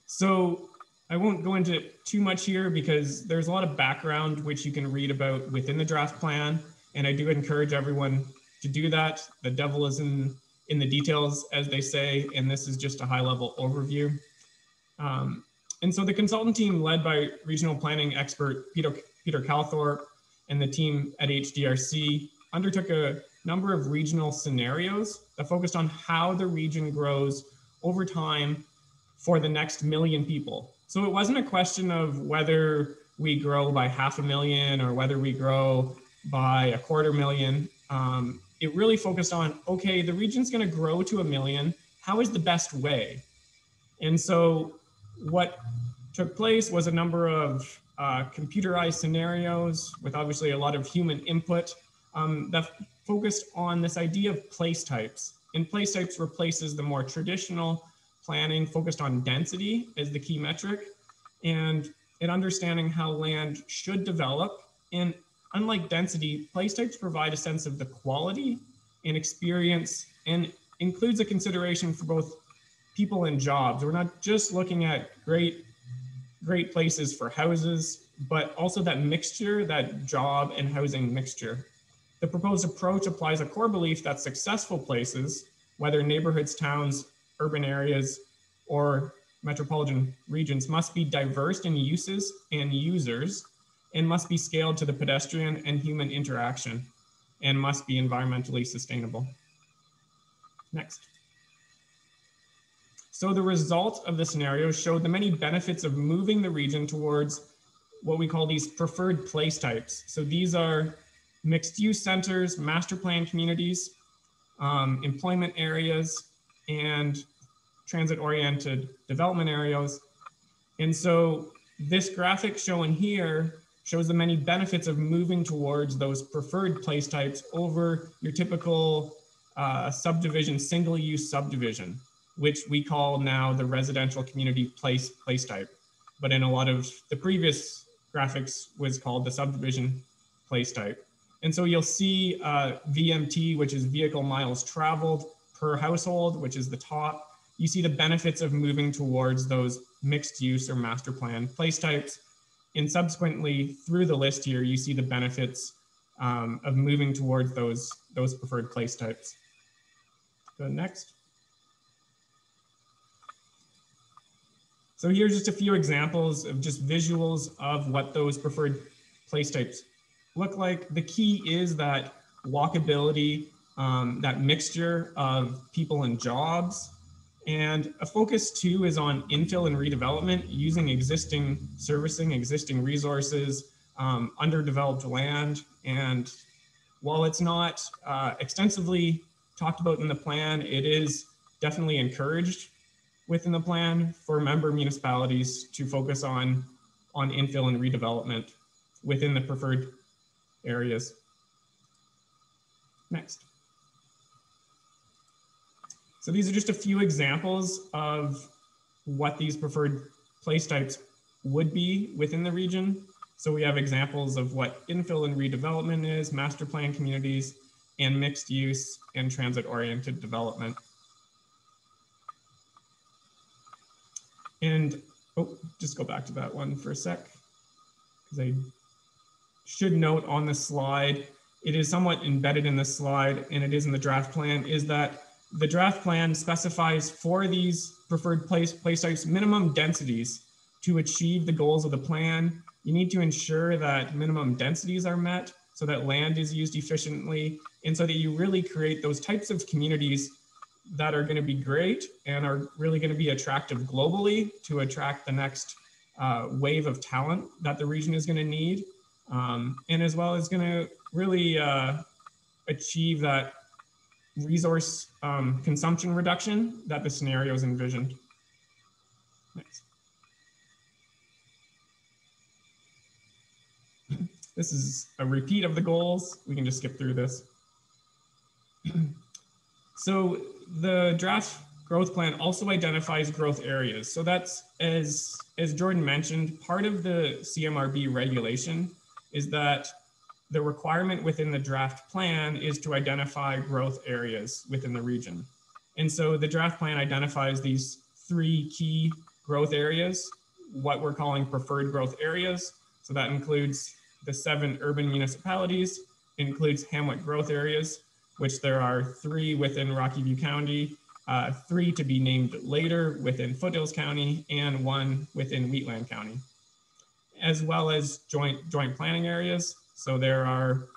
So I won't go into too much here because there's a lot of background which you can read about within the draft plan, and I do encourage everyone to do that. The devil is in the details, as they say, and this is just a high-level overview. And so the consultant team led by regional planning expert Peter Calthorpe and the team at HDRC undertook a number of regional scenarios that focused on how the region grows over time for the next 1 million people. So it wasn't a question of whether we grow by 500,000 or whether we grow by 250,000. It really focused on, okay, the region's gonna grow to 1 million. How is the best way? And so what took place was a number of computerized scenarios with obviously a lot of human input that focused on this idea of place types. And place types replaces the more traditional planning focused on density as the key metric and in understanding how land should develop. And unlike density, place types provide a sense of the quality and experience and includes a consideration for both people and jobs. We're not just looking at great places for houses, but also that mixture, that job and housing mixture. The proposed approach applies a core belief that successful places, whether neighborhoods, towns, urban areas, or metropolitan regions, must be diverse in uses and users and must be scaled to the pedestrian and human interaction and must be environmentally sustainable. Next. So the result of the scenario showed the many benefits of moving the region towards what we call these preferred place types. So these are mixed use centers, master plan communities, employment areas, and transit-oriented development areas. And so this graphic shown here shows the many benefits of moving towards those preferred place types over your typical subdivision, single-use subdivision, which we call now the residential community place type. But in a lot of the previous graphics was called the subdivision place type. And so you'll see VMT, which is vehicle miles traveled per household, which is the top. You see the benefits of moving towards those mixed use or master plan place types. And subsequently through the list here, you see the benefits of moving towards those preferred place types. Go next. So here's just a few examples of just visuals of what those preferred place types look like. The key is that walkability, that mixture of people and jobs. And a focus too is on infill and redevelopment using servicing existing resources, underdeveloped land. And while it's not extensively talked about in the plan, it is definitely encouraged within the plan for member municipalities to focus on infill and redevelopment within the preferred areas. Next. So these are just a few examples of what these preferred place types would be within the region. So we have examples of what infill and redevelopment is, master plan communities, and mixed use and transit-oriented development. And, oh, just go back to that one for a sec, because I should note on the slide, it is somewhat embedded in the slide, and it is in the draft plan, is that the draft plan specifies for these preferred place types minimum densities to achieve the goals of the plan. You need to ensure that minimum densities are met so that land is used efficiently, and so that you really create those types of communities that are going to be great and are really going to be attractive globally to attract the next wave of talent that the region is going to need, and as well as going to really achieve that resource consumption reduction that the scenarios envisioned. Next. This is a repeat of the goals. We can just skip through this. So the draft growth plan also identifies growth areas. So that's, as Jordan mentioned, part of the CMRB regulation is that the requirement within the draft plan is to identify growth areas within the region. And so the draft plan identifies these 3 key growth areas, what we're calling preferred growth areas. So that includes the 7 urban municipalities, includes hamlet growth areas, which there are 3 within Rocky View County, 3 to be named later within Foothills County, and 1 within Wheatland County, as well as joint planning areas. So there are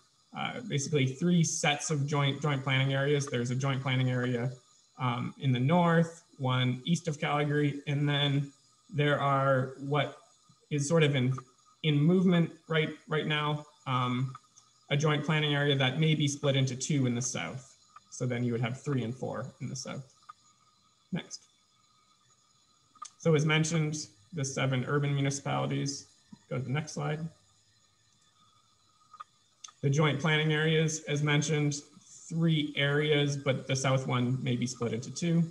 basically 3 sets of joint planning areas. There's a joint planning area in the north, 1 east of Calgary, and then there are what is sort of in movement right now, a joint planning area that may be split into 2 in the south. So then you would have 3 and 4 in the south. Next. So as mentioned, the 7 urban municipalities. Go to the next slide. The joint planning areas, as mentioned, 3 areas, but the south one may be split into 2.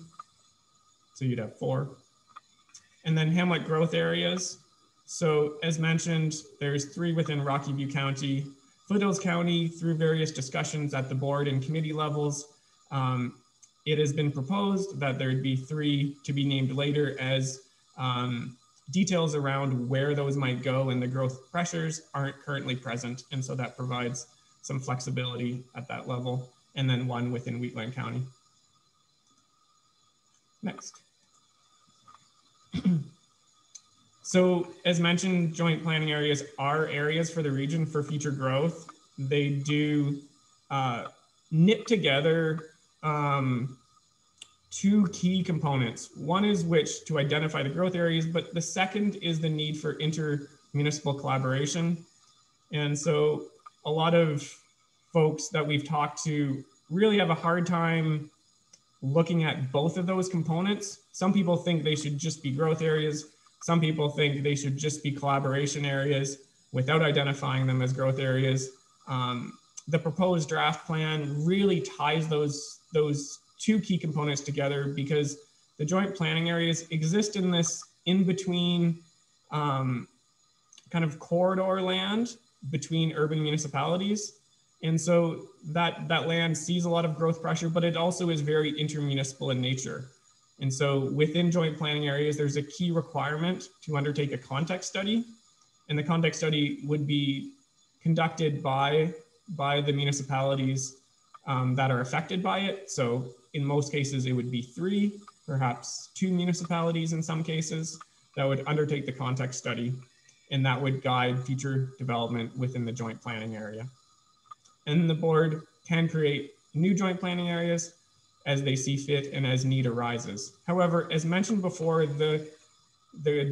So you'd have 4. And then hamlet growth areas. So as mentioned, there's 3 within Rocky View County. Foothills County, through various discussions at the board and committee levels, it has been proposed that there'd be 3 to be named later, as details around where those might go and the growth pressures aren't currently present. And so that provides some flexibility at that level. And then 1 within Wheatland County. Next. So as mentioned, joint planning areas are areas for the region for future growth. They do knit together 2 key components. One is which to identify the growth areas, but the second is the need for inter-municipal collaboration. And so a lot of folks that we've talked to really have a hard time looking at both of those components. Some people think they should just be growth areas. Some people think they should just be collaboration areas, without identifying them as growth areas. The proposed draft plan really ties those two key components together, because the joint planning areas exist in this in-between kind of corridor land between urban municipalities. And so that land sees a lot of growth pressure, but it also is very intermunicipal in nature. And so within joint planning areas, there's a key requirement to undertake a context study. And the context study would be conducted by the municipalities that are affected by it. So in most cases, it would be 3, perhaps 2 municipalities in some cases that would undertake the context study, and that would guide future development within the joint planning area. And the board can create new joint planning areas as they see fit and as need arises. However, as mentioned before, the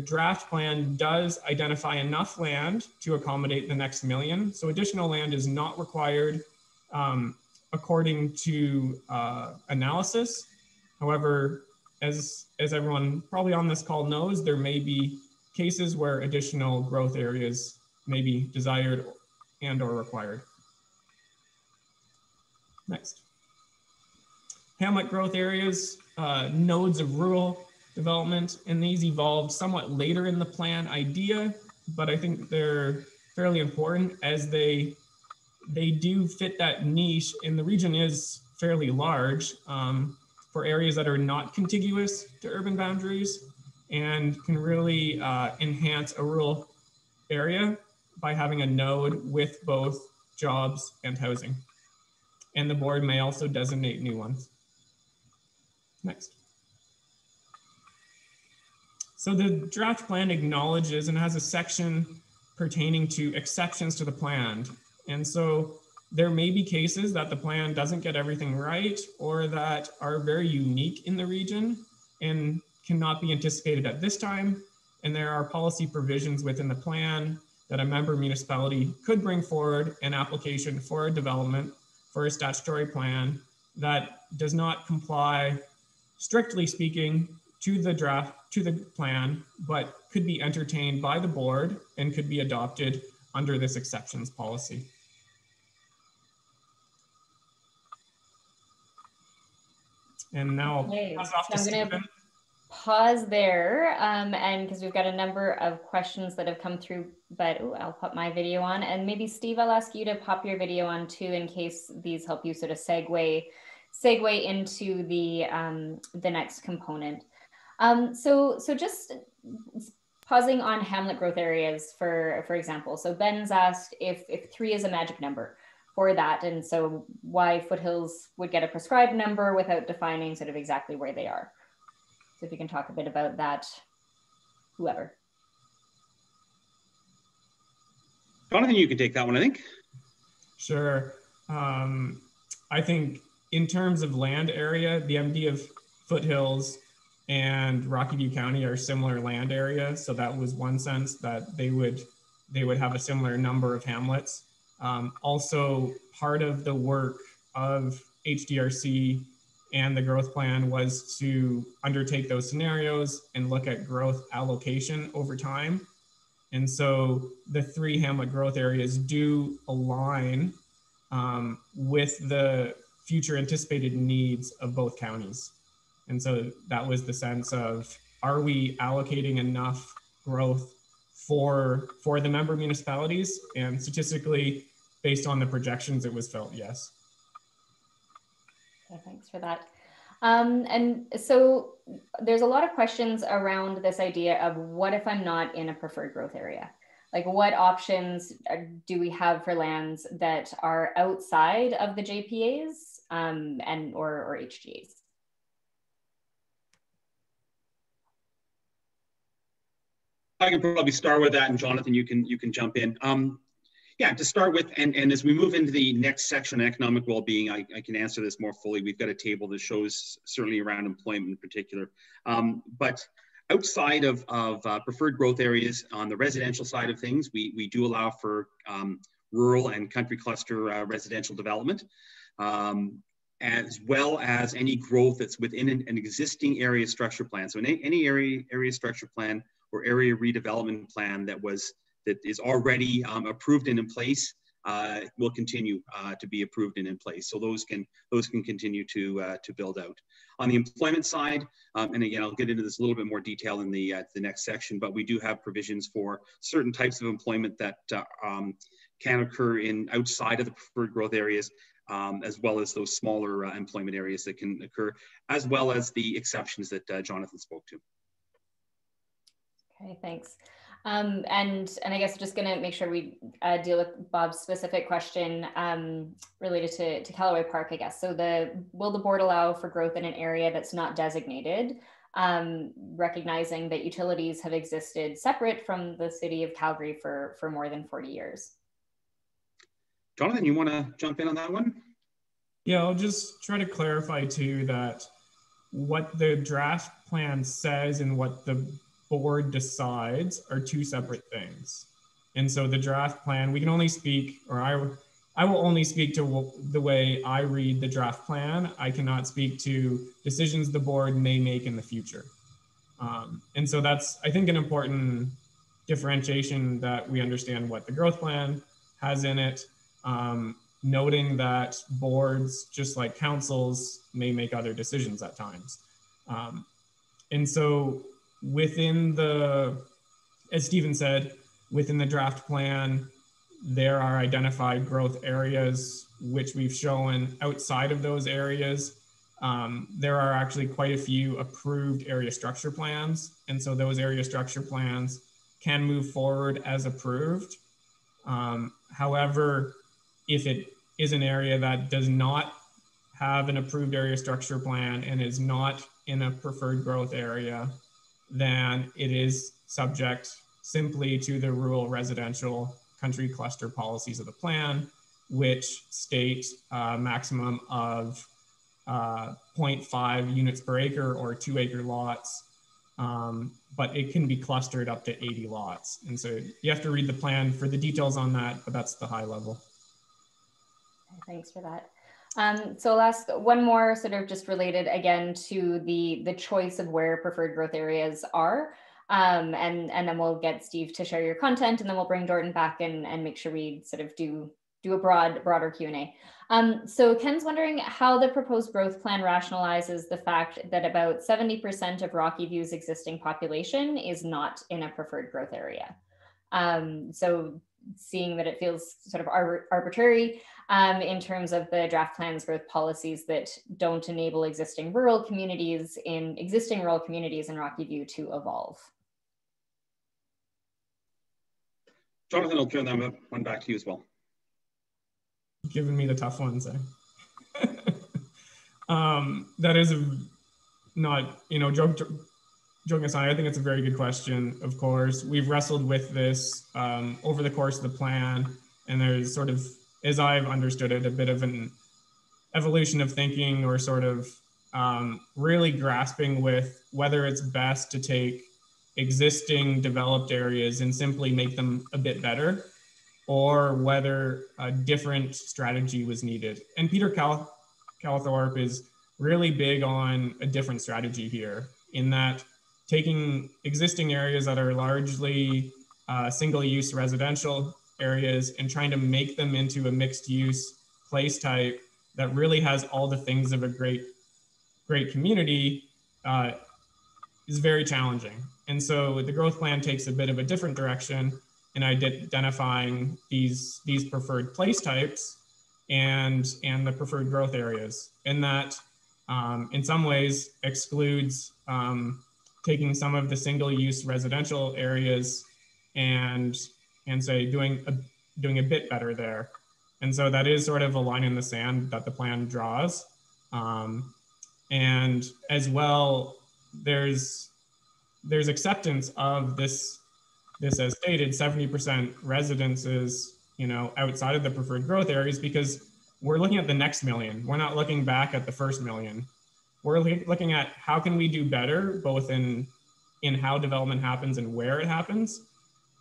draft plan does identify enough land to accommodate the next million. So additional land is not required according to analysis. However, as everyone probably on this call knows, there may be cases where additional growth areas may be desired and or required. Next. Hamlet growth areas, nodes of rural development, and these evolved somewhat later in the plan idea, but I think they're fairly important as they do fit that niche, and the region is fairly large for areas that are not contiguous to urban boundaries and can really enhance a rural area by having a node with both jobs and housing. And the board may also designate new ones. Next. So the draft plan acknowledges and has a section pertaining to exceptions to the plan. And so there may be cases that the plan doesn't get everything right or that are very unique in the region and cannot be anticipated at this time. And there are policy provisions within the plan that a member municipality could bring forward an application for a development for a statutory plan that does not comply, strictly speaking, to the plan, but could be entertained by the board and could be adopted under this exceptions policy. And now I'll pass off to Stephen. Pause there, and because we've got a number of questions that have come through, but I'll put my video on, and maybe Steve, I'll ask you to pop your video on too, in case these help you sort of segue into the next component. So just pausing on Hamlet growth areas, for example. So Ben's asked if 3 is a magic number for that, and so why foothills would get a prescribed number without defining sort of exactly where they are. So if you can talk a bit about that, whoever. Jonathan, you can take that one, I think. Sure. I think in terms of land area, the MD of Foothills and Rocky View County are similar land area. So that was one sense that they would have a similar number of hamlets. Also, part of the work of HDRC and the growth plan was to undertake those scenarios and look at growth allocation over time. And so the 3 hamlet growth areas do align with the future anticipated needs of both counties. And so that was the sense of, are we allocating enough growth for the member municipalities? And statistically, based on the projections, it was felt yes. Okay, thanks for that. And so there's a lot of questions around this idea of what if I'm not in a preferred growth area? Like, what options do we have for lands that are outside of the JPAs or HGAs? I can probably start with that, and Jonathan, you can jump in. Yeah, to start with, and as we move into the next section, economic well-being, I can answer this more fully. We've got a table that shows certainly around employment in particular. But outside of preferred growth areas, on the residential side of things, we do allow for rural and country cluster residential development, as well as any growth that's within an existing area structure plan. So in any area structure plan or area redevelopment plan that was that is already approved and in place will continue to be approved and in place. So those can continue to build out. On the employment side, and again, I'll get into this a little bit more detail in the next section, but we do have provisions for certain types of employment that can occur outside of the preferred growth areas, as well as those smaller employment areas that can occur, as well as the exceptions that Jonathan spoke to. Okay, thanks. And I guess just going to make sure we deal with Bob's specific question related to Callaway Park, I guess. So will the board allow for growth in an area that's not designated, recognizing that utilities have existed separate from the city of Calgary for more than 40 years? Jonathan, you want to jump in on that one? Yeah, I'll just try to clarify too that what the draft plan says and what the board decides are two separate things. And so the draft plan, we can only speak, or I will only speak to the way I read the draft plan. I cannot speak to decisions the board may make in the future. And so that's, I think, an important differentiation, that we understand what the growth plan has in it, noting that boards, just like councils, may make other decisions at times. And so within as Stephen said, within the draft plan, there are identified growth areas, which we've shown. Outside of those areas, there are actually quite a few approved area structure plans. And so those area structure plans can move forward as approved. However, if it is an area that does not have an approved area structure plan and is not in a preferred growth area, then it is subject simply to the rural residential country cluster policies of the plan, which state a maximum of 0.5 units per acre or 2-acre lots, but it can be clustered up to 80 lots. And so you have to read the plan for the details on that, but that's the high level. Thanks for that. So I'll ask one more, sort of just related again to the choice of where preferred growth areas are. And then we'll get Steve to share your content, and then we'll bring Jordan back and make sure we sort of do a broader Q&A. So Ken's wondering how the proposed growth plan rationalizes the fact that about 70% of Rocky View's existing population is not in a preferred growth area. So seeing that it feels sort of arbitrary in terms of the draft plan's growth policies that don't enable existing rural communities in Rocky View to evolve. Jonathan, I'll turn that one back to you as well. Giving me the tough ones, eh? That is not, joking aside, I think it's a very good question. Of course, we've wrestled with this over the course of the plan, and there's sort of, as I've understood it, a bit of an evolution of thinking, or sort of really grasping with whether it's best to take existing developed areas and simply make them a bit better, or whether a different strategy was needed. And Peter Calthorpe is really big on a different strategy here, in that taking existing areas that are largely single-use residential areas and trying to make them into a mixed-use place type that really has all the things of a great community is very challenging. And so the growth plan takes a bit of a different direction in identifying these preferred place types and the preferred growth areas, and that in some ways excludes taking some of the single-use residential areas and say doing a bit better there. And so that is sort of a line in the sand that the plan draws. And as well, there's acceptance of this as stated, 70% residences, outside of the preferred growth areas, because we're looking at the next million. We're not looking back at the first million. We're looking at how can we do better, both in how development happens and where it happens.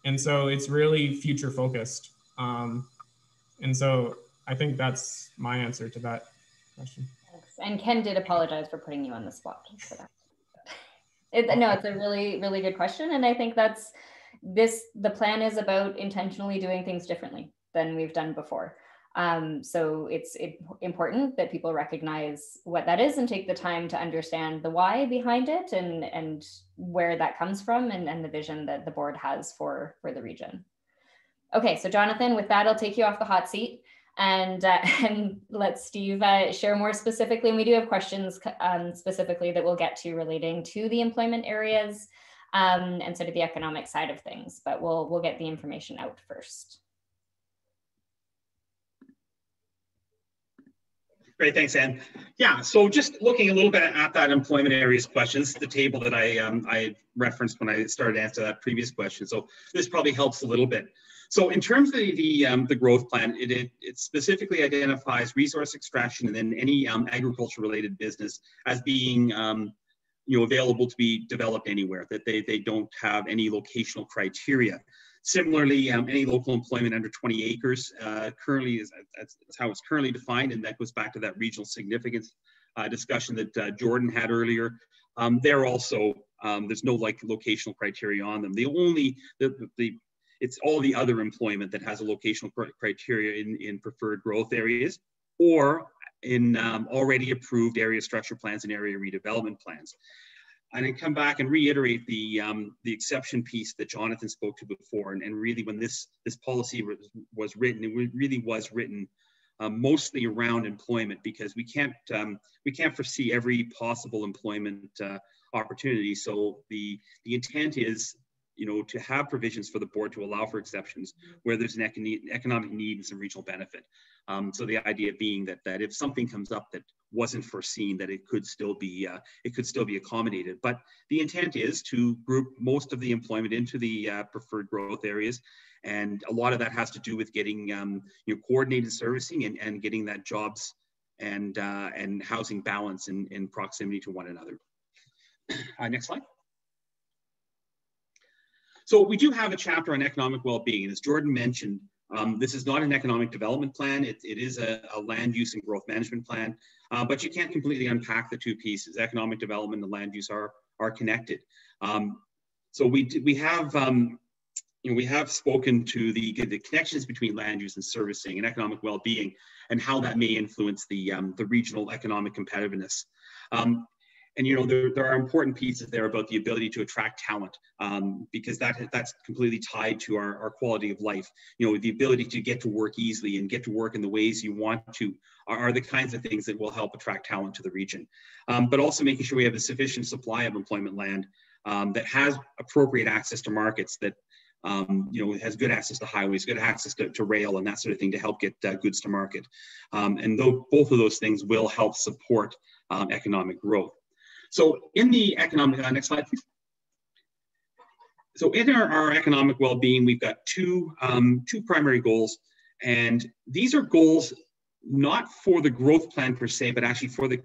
And so it's really future focused. And so I think that's my answer to that question. Thanks. And Ken did apologize for putting you on the spot for that. No, it's a really, really good question. And I think that's the plan is about intentionally doing things differently than we've done before. So it's important that people recognize what that is and take the time to understand the why behind it and where that comes from and the vision that the board has for the region. Okay, so Jonathan, with that, I'll take you off the hot seat and let Steve share more specifically. And we do have questions specifically that we'll get to relating to the employment areas and sort of the economic side of things, but we'll get the information out first. Great, thanks, Anne. Yeah, so just looking a little bit at that employment areas questions, the table that I referenced when I started to answer that previous question. So this probably helps a little bit. So in terms of the growth plan, it specifically identifies resource extraction and then any agriculture related business as being available to be developed anywhere, that they don't have any locational criteria. Similarly, any local employment under 20 acres currently that's how it's currently defined, and that goes back to that regional significance discussion that Jordan had earlier. They're also there's no locational criteria on them. It's all the other employment that has a locational criteria in preferred growth areas or in already approved area structure plans and area redevelopment plans. And I come back and reiterate the exception piece that Jonathan spoke to before. And really, when this policy was written, it really was written mostly around employment, because we can't foresee every possible employment opportunity. So the intent is, to have provisions for the board to allow for exceptions where there's an economic need and some regional benefit. So the idea being that if something comes up that wasn't foreseen, that it could still be accommodated. But the intent is to group most of the employment into the preferred growth areas, and a lot of that has to do with getting coordinated servicing and getting that jobs and housing balance in proximity to one another. Next slide. So we do have a chapter on economic well-being, and as Jordan mentioned, this is not an economic development plan. It is a land use and growth management plan, but you can't completely unpack the two pieces. Economic development and land use are connected. So we have spoken to the connections between land use and servicing and economic well-being, and how that may influence the regional economic competitiveness. And there are important pieces there about the ability to attract talent, because that's completely tied to our quality of life. The ability to get to work easily and get to work in the ways you want to are the kinds of things that will help attract talent to the region. But also making sure we have a sufficient supply of employment land that has appropriate access to markets, that has good access to highways, good access to rail and that sort of thing to help get goods to market. And both of those things will help support economic growth. So in the economic, next slide, please. So in our economic well-being, we've got two primary goals, and these are goals not for the growth plan per se, but actually for the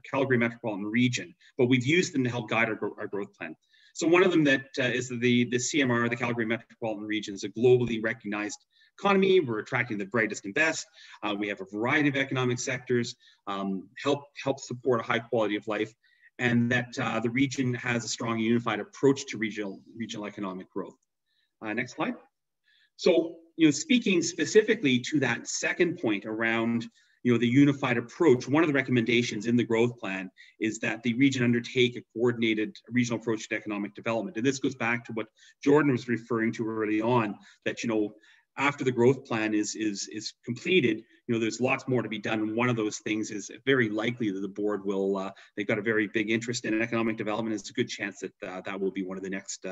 Calgary Metropolitan Region. But we've used them to help guide our growth plan. So one of them that is the CMR, the Calgary Metropolitan Region, is a globally recognized economy. We're attracting the brightest and best. We have a variety of economic sectors, help support a high quality of life, and that the region has a strong unified approach to regional economic growth. Next slide. So, speaking specifically to that second point around, the unified approach, one of the recommendations in the growth plan is that the region undertake a coordinated regional approach to economic development. And this goes back to what Jordan was referring to early on, that, after the growth plan is completed, there's lots more to be done. And one of those things is very likely that the board will, they've got a very big interest in economic development. It's a good chance that that will be one of the next,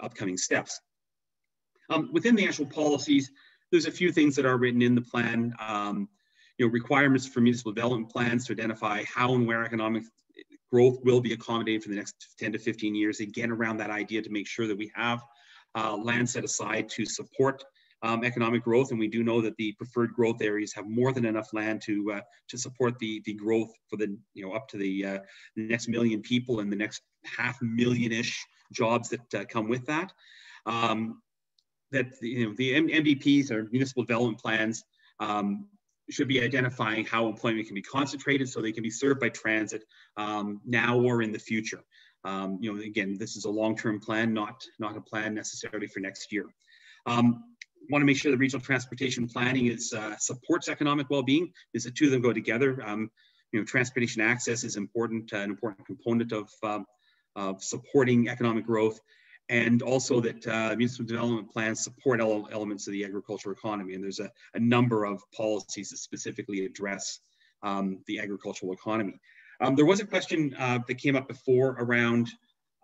upcoming steps. Within the actual policies, there's a few things that are written in the plan. Requirements for municipal development plans to identify how and where economic growth will be accommodated for the next 10 to 15 years. Again, around that idea to make sure that we have land set aside to support economic growth, and we do know that the preferred growth areas have more than enough land to support the growth for the up to the next million people and the next 500,000-ish jobs that come with that. That the MDPs or municipal development plans should be identifying how employment can be concentrated so they can be served by transit now or in the future. You know, again, this is a long-term plan, not a plan necessarily for next year. Want to make sure the regional transportation planning is supports economic well-being. Is the two of them go together. You know, transportation access is important, an important component of supporting economic growth, and also that municipal development plans support elements of the agricultural economy. And there's a number of policies that specifically address the agricultural economy. There was a question that came up before around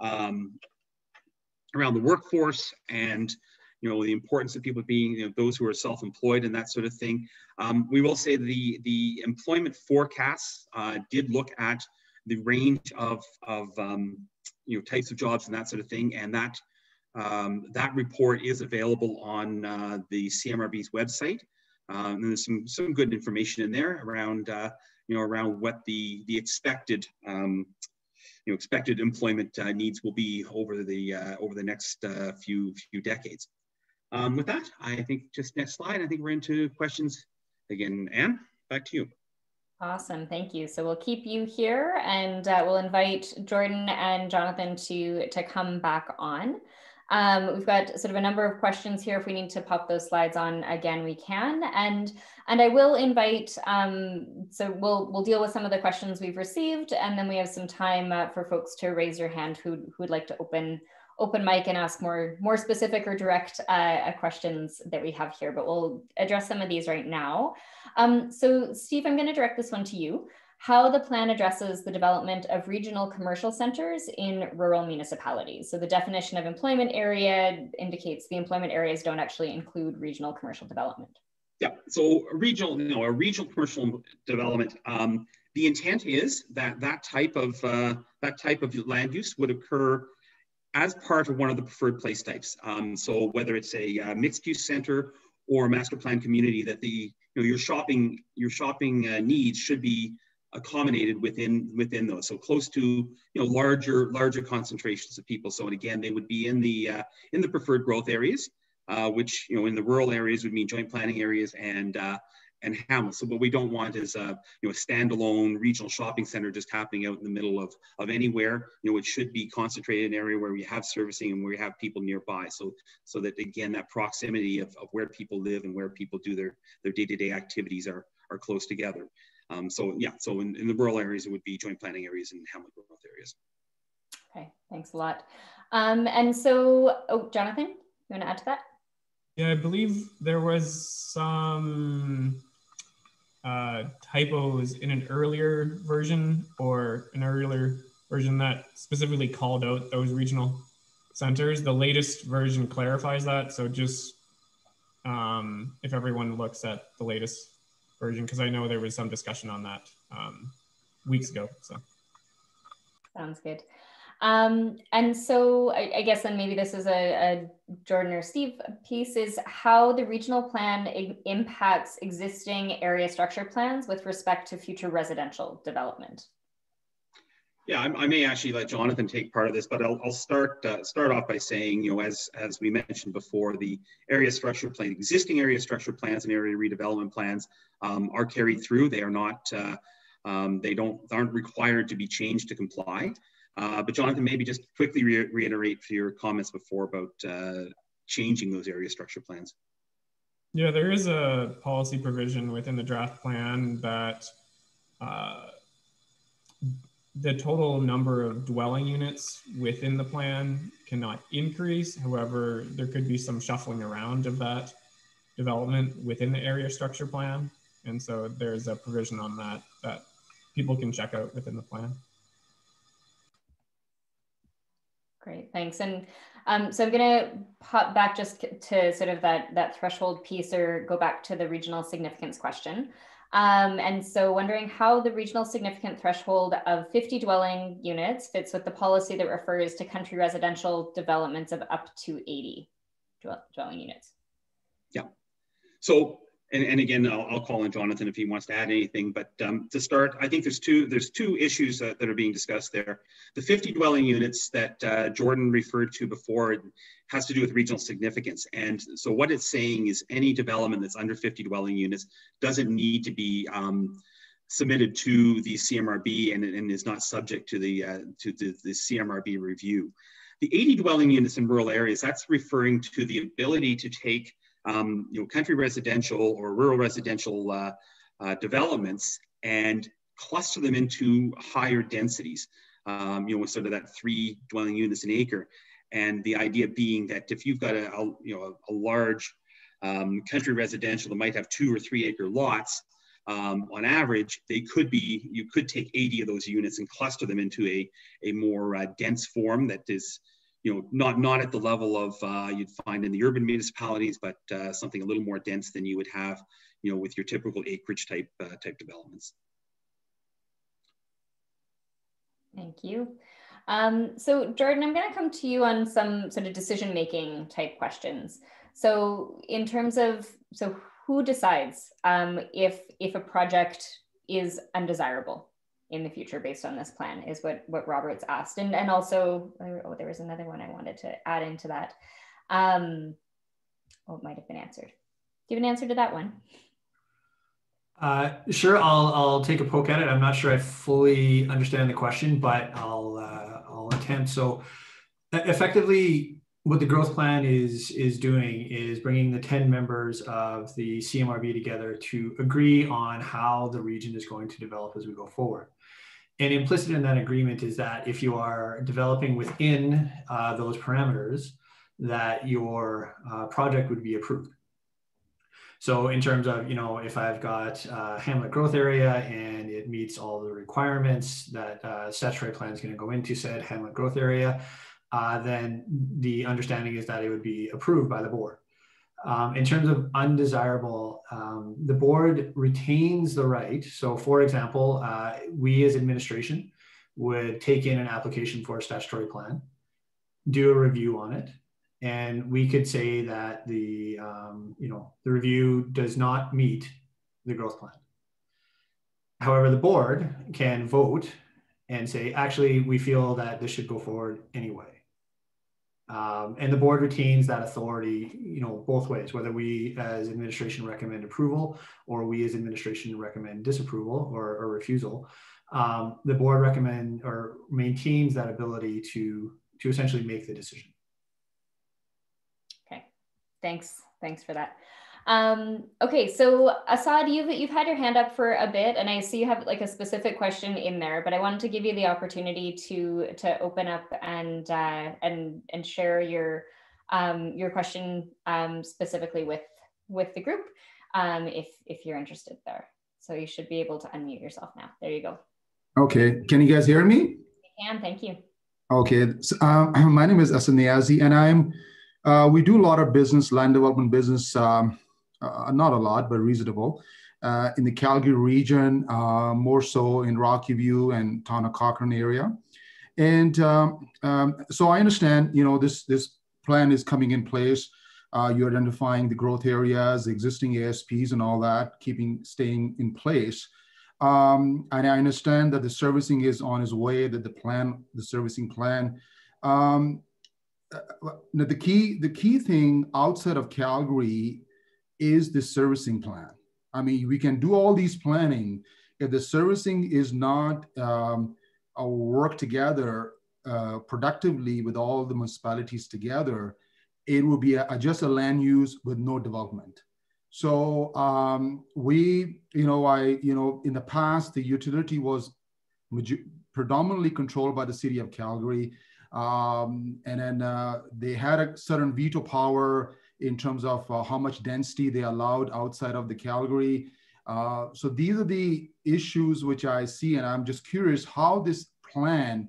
the workforce and, you know, the importance of people being, you know, those who are self-employed and that sort of thing. We will say the employment forecasts did look at the range of you know, types of jobs and that sort of thing, and that report is available on the CMRB's website. And there's some good information in there around you know, around what the expected you know, expected employment needs will be over the next few decades. With that, I think just next slide. I think we're into questions again. Anne, back to you. Awesome, thank you. So we'll keep you here, and we'll invite Jordan and Jonathan to come back on. We've got sort of a number of questions here. If we need to pop those slides on again, we can. And I will invite, so we'll deal with some of the questions we've received, and then we have some time for folks to raise your hand who would like to open mic and ask more specific or direct questions that we have here, but we'll address some of these right now. So Steve, I'm going to direct this one to you. How the plan addresses the development of regional commercial centers in rural municipalities. So the definition of employment area indicates the employment areas don't actually include regional commercial development. Yeah, so a regional commercial development, the intent is that that type of land use would occur as part of one of the preferred place types. So whether it's a mixed use center or a master plan community, that your shopping needs should be accommodated within those. So close to larger concentrations of people. So, and again, they would be in the preferred growth areas, which in the rural areas would mean joint planning areas and hamlets. So what we don't want is a standalone regional shopping center just happening out in the middle of anywhere. It should be concentrated in an area where we have servicing and where we have people nearby. So that again, that proximity of where people live and where people do their day-to-day activities are close together. So yeah, so in the rural areas, it would be joint planning areas and hamlet growth areas. Okay, thanks a lot. And so, Jonathan, you want to add to that? Yeah, I believe there was some typos in an earlier version that specifically called out those regional centers. The latest version clarifies that. So just if everyone looks at the latest version, because I know there was some discussion on that weeks ago. So sounds good. And so I guess then maybe this is a Jordan or Steve piece, is how the regional plan impacts existing area structure plans with respect to future residential development. Yeah, I may actually let Jonathan take part of this, but I'll start off by saying, as we mentioned before, the area structure plan, existing area structure plans and area redevelopment plans are carried through. They are not, aren't required to be changed to comply. But Jonathan, maybe just quickly reiterate for your comments before about changing those area structure plans. Yeah, there is a policy provision within the draft plan that the total number of dwelling units within the plan cannot increase. However, there could be some shuffling around of that development within the area structure plan. And so there's a provision on that people can check out within the plan. Great, thanks. And so I'm going to pop back just to sort of that threshold piece, or go back to the regional significance question. And so wondering how the regional significant threshold of 50 dwelling units fits with the policy that refers to country residential developments of up to 80 dwelling units. Yeah. So, and again, I'll call on Jonathan if he wants to add anything, but to start, I think there's two issues that are being discussed there. The 50 dwelling units that Jordan referred to before has to do with regional significance. And so what it's saying is any development that's under 50 dwelling units doesn't need to be submitted to the CMRB and is not subject to the CMRB review. The 80 dwelling units in rural areas, that's referring to the ability to take country residential or rural residential developments and cluster them into higher densities, with sort of that 3 dwelling units an acre. And the idea being that if you've got a large country residential that might have 2 or 3 acre lots, on average, you could take 80 of those units and cluster them into a more dense form that is, not at the level of you'd find in the urban municipalities, but something a little more dense than you would have, with your typical acreage type developments. Thank you. So Jordan, I'm going to come to you on some sort of decision-making type questions. So in terms of, who decides if a project is undesirable in the future based on this plan is what Robert's asked. And also, there was another one I wanted to add into that. It might have been answered. Do you have an answer to that one? Sure, I'll take a poke at it. I'm not sure I fully understand the question, but I'll attempt. So effectively, what the growth plan is doing is bringing the 10 members of the CMRB together to agree on how the region is going to develop as we go forward. And implicit in that agreement is that if you are developing within those parameters, that your project would be approved. So in terms of, if I've got a hamlet growth area and it meets all the requirements that statutory plan is going to go into said hamlet growth area, then the understanding is that it would be approved by the board. In terms of undesirable, the board retains the right. So for example, we as administration would take in an application for a statutory plan, do a review on it, and we could say that the review does not meet the growth plan. However, the board can vote and say, actually, we feel that this should go forward anyway. And the board retains that authority, both ways, whether we as administration recommend approval or we as administration recommend disapproval or refusal. The board maintains that ability to essentially make the decision. Okay, thanks for that. Okay, so Assad, you've had your hand up for a bit, and I see you have like a specific question in there, but I wanted to give you the opportunity to open up and share your question specifically with the group, if you're interested there. So you should be able to unmute yourself now. There you go. Okay, can you guys hear me? I can, thank you. Okay, so, my name is Asan Niazi, and we do a lot of business, land development business. Not a lot, but reasonable, in the Calgary region, more so in Rocky View and Tana-Cochrane area. And so I understand, this plan is coming in place. You're identifying the growth areas, existing ASPs and all that, staying in place. And I understand that the servicing is on its way, that the servicing plan. The key thing outside of Calgary is the servicing plan. I mean, we can do all these planning. If the servicing is not work together productively with all the municipalities together, it will be just a land use with no development. So in the past, the utility was predominantly controlled by the city of Calgary. And then they had a certain veto power in terms of how much density they allowed outside of the Calgary. So these are the issues which I see, and I'm just curious how this plan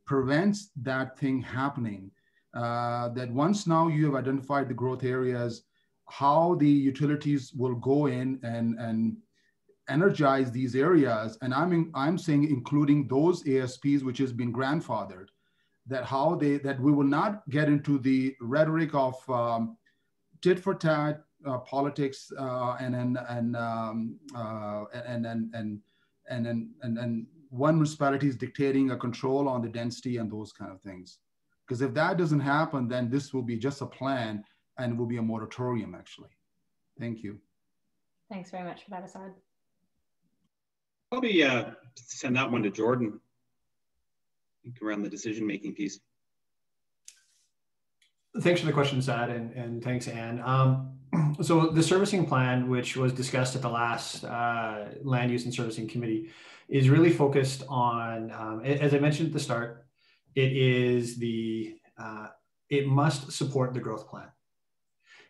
prevents that thing happening. That once now you have identified the growth areas, how the utilities will go in and energize these areas. And I'm saying including those ASPs which has been grandfathered, that we will not get into the rhetoric of tit for tat politics and one municipality is dictating a control on the density and those kind of things. Because if that doesn't happen, then this will be just a plan and it will be a moratorium actually. Thank you. Thanks very much for that, Assad. Probably send that one to Jordan, I think, around the decision-making piece. Thanks for the question, Sad, and thanks, Anne. So the servicing plan, which was discussed at the last Land Use and Servicing Committee, is really focused on, as I mentioned at the start, it must support the growth plan.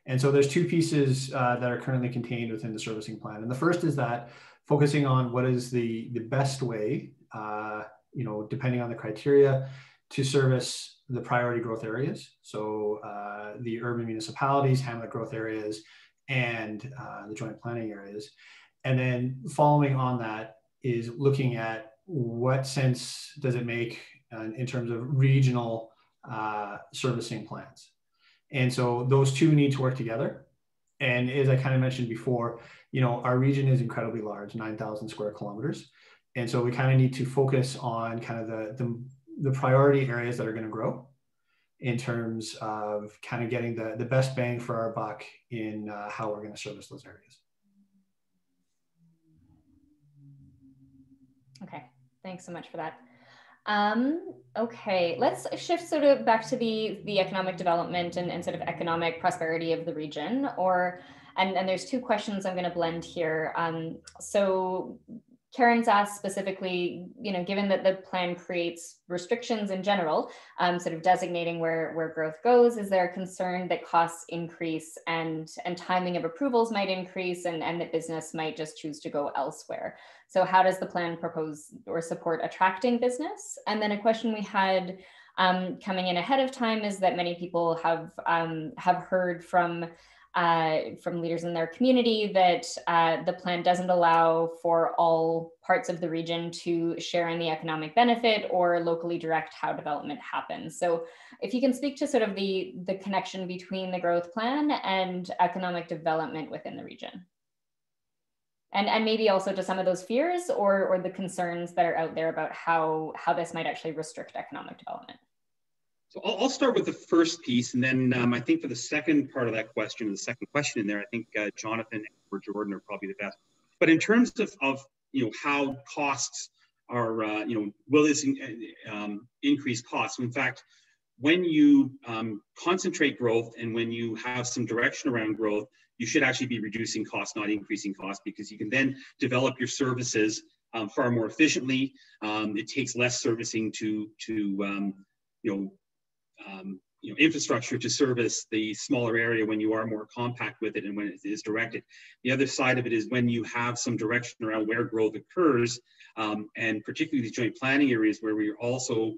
And so there's two pieces that are currently contained within the servicing plan. And the first is that focusing on what is the best way, depending on the criteria, to service the priority growth areas. So the urban municipalities, hamlet growth areas, and the joint planning areas. And then following on that is looking at what sense does it make in terms of regional servicing plans. And so those two need to work together. And as I kind of mentioned before, our region is incredibly large, 9,000 square kilometers. And so we kind of need to focus on kind of the priority areas that are going to grow in terms of kind of getting the best bang for our buck in how we're going to service those areas. Okay, thanks so much for that. Okay, let's shift sort of back to the economic development and sort of economic prosperity of the region, and there's two questions I'm going to blend here. So Karen's asked specifically, given that the plan creates restrictions in general, sort of designating where growth goes, is there a concern that costs increase and timing of approvals might increase and that business might just choose to go elsewhere? So how does the plan propose or support attracting business? And then a question we had coming in ahead of time is that many people have heard from leaders in their community that the plan doesn't allow for all parts of the region to share in the economic benefit or locally direct how development happens. So if you can speak to sort of the connection between the growth plan and economic development within the region. And maybe also to some of those fears or the concerns that are out there about how this might actually restrict economic development. So I'll start with the first piece, and then I think for the second part of that question, the second question in there, I think Jonathan or Jordan are probably the best. But in terms of how costs are, will this increase costs? In fact, when you concentrate growth and when you have some direction around growth, you should actually be reducing costs, not increasing costs, because you can then develop your services far more efficiently. It takes less servicing to infrastructure to service the smaller area when you are more compact with it and when it is directed. The other side of it is when you have some direction around where growth occurs, and particularly these joint planning areas where we're also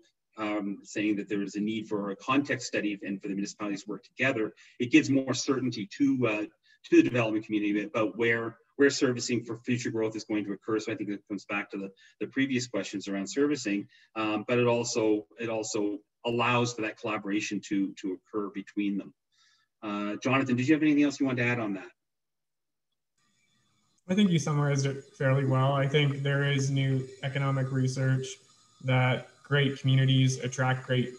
saying that there is a need for a context study and for the municipalities to work together, it gives more certainty to the development community about where servicing for future growth is going to occur. So I think it comes back to the previous questions around servicing, but it also allows for that collaboration to occur between them. Jonathan, did you have anything else you wanted to add on that? I think you summarized it fairly well. I think there is new economic research that great communities attract great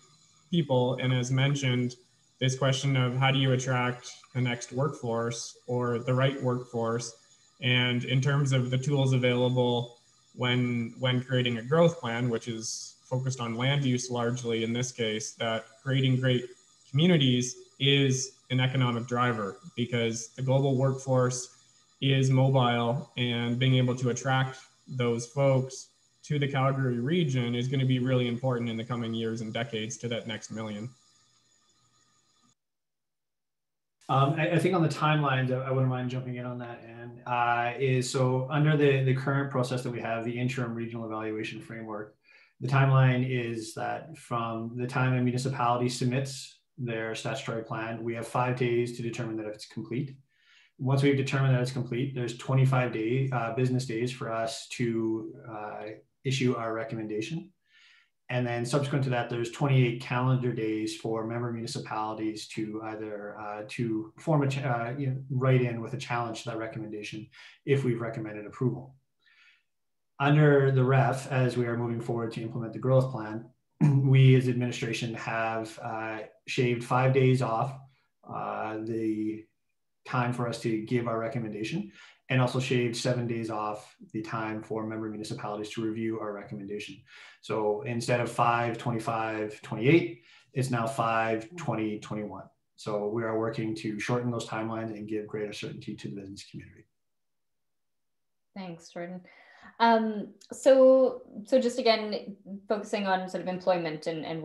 people. And as mentioned, this question of how do you attract the next workforce or the right workforce, and in terms of the tools available when creating a growth plan, which is focused on land use largely in this case, that creating great communities is an economic driver because the global workforce is mobile, and being able to attract those folks to the Calgary region is going to be really important in the coming years and decades to that next million. I think on the timelines, I wouldn't mind jumping in on that, and so under the current process that we have, the interim regional evaluation framework, the timeline is that from the time a municipality submits their statutory plan, we have 5 days to determine that it's complete. Once we've determined that it's complete, there's 25 business days for us to issue our recommendation. And then subsequent to that, there's 28 calendar days for member municipalities to either to form write in with a challenge to that recommendation if we've recommended approval. Under the REF, as we are moving forward to implement the growth plan, we as administration have shaved 5 days off the time for us to give our recommendation. and also shaved 7 days off the time for member municipalities to review our recommendation. So instead of 5/25/28, it's now 5/20/21. So we are working to shorten those timelines and give greater certainty to the business community. Thanks, Jordan. So just again, focusing on sort of employment and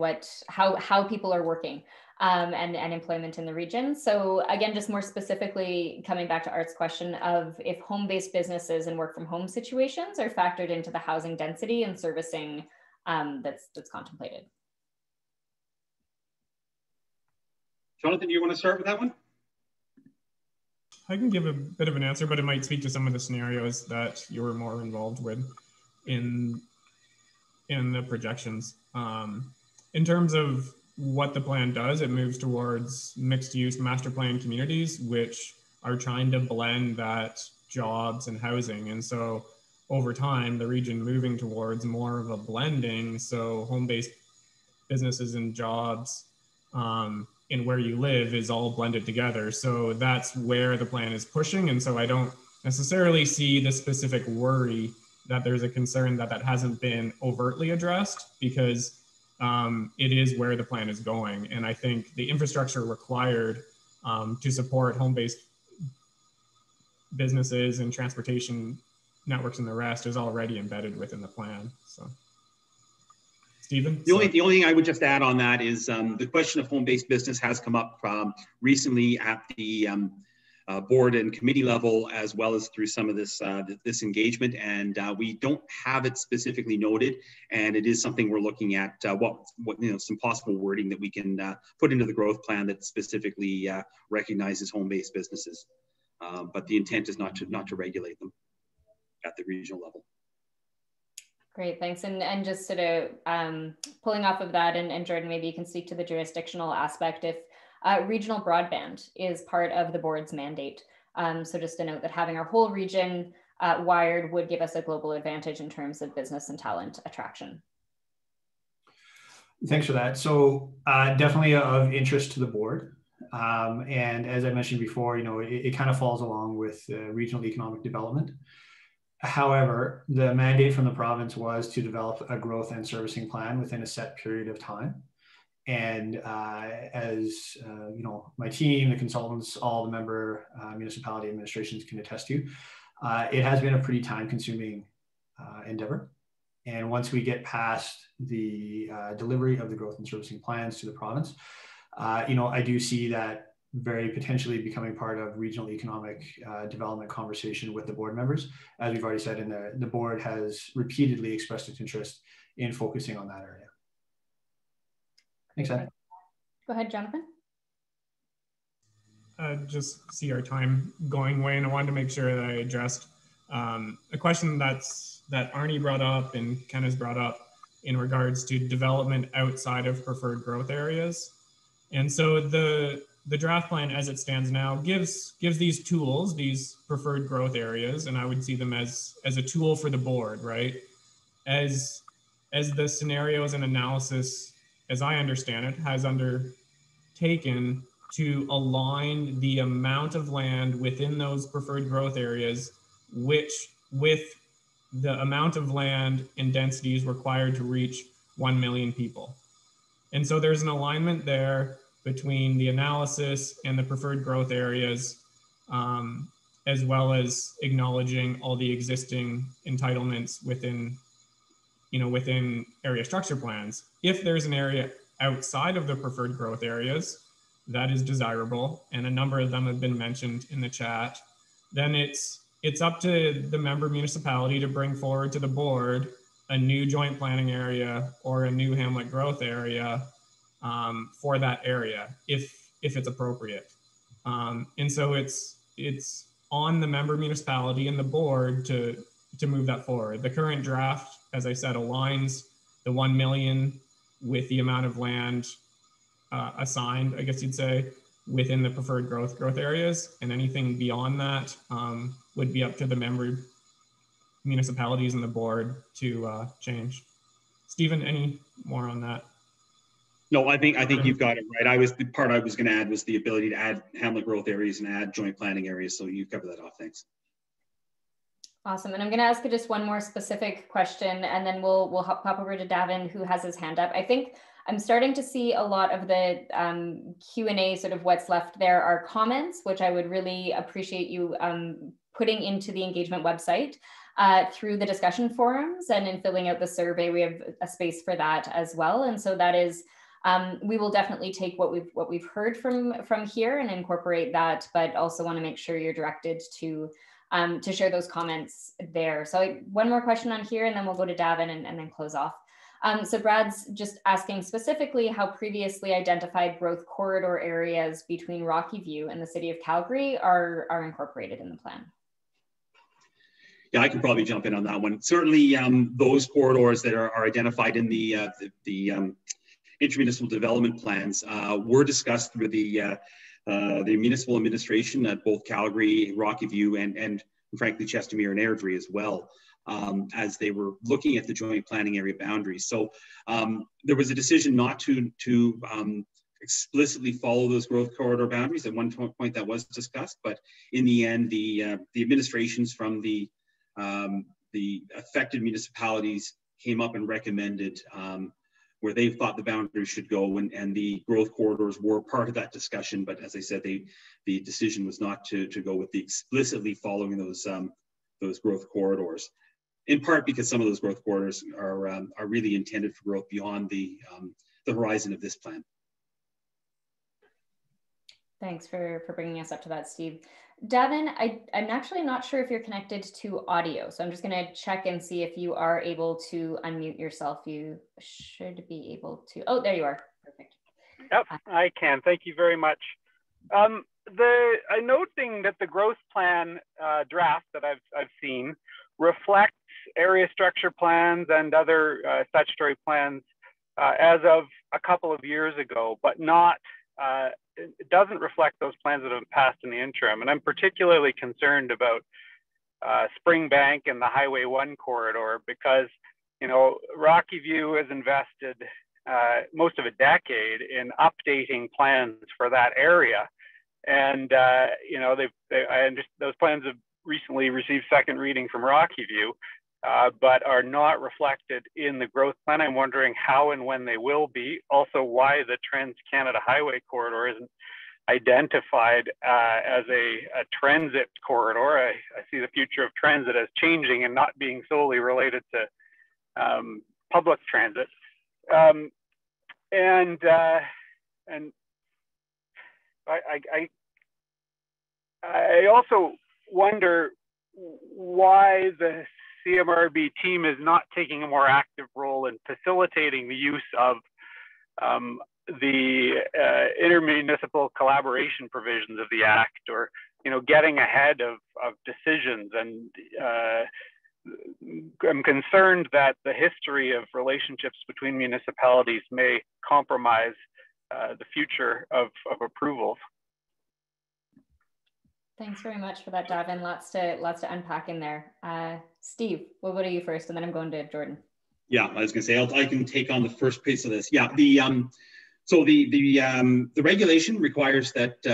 how people are working and employment in the region. So again, just more specifically coming back to Art's question of if home-based businesses and work from home situations are factored into the housing density and servicing that's contemplated. Jonathan, do you want to start with that one? I can give a bit of an answer, but it might speak to some of the scenarios that you were more involved with in the projections. In terms of what the plan does, it moves towards mixed-use master plan communities, which are trying to blend that jobs and housing. And so over time, the region moving towards more of a blending, so home-based businesses and jobs in where you live is all blended together. So that's where the plan is pushing. And so I don't necessarily see the specific worry that there's a concern that that hasn't been overtly addressed, because it is where the plan is going. And I think the infrastructure required to support home-based businesses and transportation networks and the rest is already embedded within the plan. So. Stephen? The only thing I would just add on that is the question of home-based business has come up recently at the board and committee level, as well as through some of this this engagement, and we don't have it specifically noted, and it is something we're looking at what some possible wording that we can put into the growth plan that specifically recognizes home-based businesses, but the intent is not to regulate them at the regional level. Great, thanks. And just sort of pulling off of that, and Jordan, maybe you can speak to the jurisdictional aspect if regional broadband is part of the board's mandate. So just to note that having our whole region wired would give us a global advantage in terms of business and talent attraction. Thanks for that. So definitely of interest to the board. And as I mentioned before, it kind of falls along with regional economic development. However, the mandate from the province was to develop a growth and servicing plan within a set period of time. And as my team, the consultants, all the member municipality administrations can attest to, it has been a pretty time-consuming endeavor. And once we get past the delivery of the growth and servicing plans to the province, I do see that very potentially becoming part of regional economic development conversation with the board members. As we've already said, the board has repeatedly expressed its interest in focusing on that area. Thanks, Ed. Go ahead, Jonathan. Just see our time going away, and I wanted to make sure that I addressed a question that Arnie brought up and Ken has brought up in regards to development outside of preferred growth areas. And so the draft plan as it stands now gives these tools, these preferred growth areas, and I would see them as a tool for the board, right? As the scenarios and analysis, as I understand it, has undertaken to align the amount of land within those preferred growth areas, which with the amount of land and densities required to reach 1 million people. And so there's an alignment there between the analysis and the preferred growth areas, as well as acknowledging all the existing entitlements within area structure plans. If there's an area outside of the preferred growth areas that is desirable, and a number of them have been mentioned in the chat, then it's up to the member municipality to bring forward to the board a new joint planning area or a new hamlet growth area for that area, if it's appropriate. And so it's on the member municipality and the board to move that forward. The current draft, as I said, aligns the 1 million with the amount of land assigned, I guess you'd say, within the preferred growth areas, and anything beyond that would be up to the member municipalities and the board to change. Stephen, any more on that? No, I think you've got it right. The part I was going to add was the ability to add hamlet growth areas and add joint planning areas. So you've covered that off. Thanks. Awesome. And I'm going to ask you just one more specific question, and then we'll pop over to Davin, who has his hand up. I think I'm starting to see a lot of the Q&A, sort of what's left there are comments, which I would really appreciate you putting into the engagement website through the discussion forums, and in filling out the survey, we have a space for that as well. And so that is, we will definitely take what we've heard from here and incorporate that, but also want to make sure you're directed to share those comments there. So one more question on here, and then we'll go to Davin and then close off. So Brad's just asking specifically how previously identified growth corridor areas between Rocky View and the city of Calgary are incorporated in the plan. Yeah, I can probably jump in on that one. Certainly, those corridors that are identified in the intermunicipal development plans were discussed through the municipal administration at both Calgary, Rocky View, and frankly Chestermere and Airdrie as well, as they were looking at the joint planning area boundaries. So there was a decision not to explicitly follow those growth corridor boundaries. At one point that was discussed, but in the end, the administrations from the affected municipalities came up and recommended where they thought the boundaries should go, and the growth corridors were part of that discussion. But as I said, the decision was not to go with the explicitly following those growth corridors, in part because some of those growth corridors are really intended for growth beyond the horizon of this plan. Thanks for bringing us up to that, Steve. Davin, I'm actually not sure if you're connected to audio, so I'm just going to check and see if you are able to unmute yourself. You should be able to. Oh, there you are. Perfect. Yep, I can. Thank you very much. Noting that the growth plan draft that I've seen reflects area structure plans and other statutory plans as of a couple of years ago, but not it doesn't reflect those plans that have passed in the interim. And I'm particularly concerned about Springbank and the Highway 1 corridor, because, you know, Rocky View has invested most of a decade in updating plans for that area. And, you know, those plans have recently received second reading from Rocky View, but are not reflected in the growth plan. I'm wondering how and when they will be. Also, why the Trans-Canada Highway corridor isn't identified as a transit corridor. I see the future of transit as changing and not being solely related to public transit. And I also wonder why the CMRB team is not taking a more active role in facilitating the use of the intermunicipal collaboration provisions of the Act, or, you know, getting ahead of decisions. And I'm concerned that the history of relationships between municipalities may compromise the future of approvals. Thanks very much for that, Davin. Lots to unpack in there. Steve, we'll go to you first, and then I'm going to Jordan. Yeah, I was going to say I can take on the first piece of this. Yeah, so the regulation requires that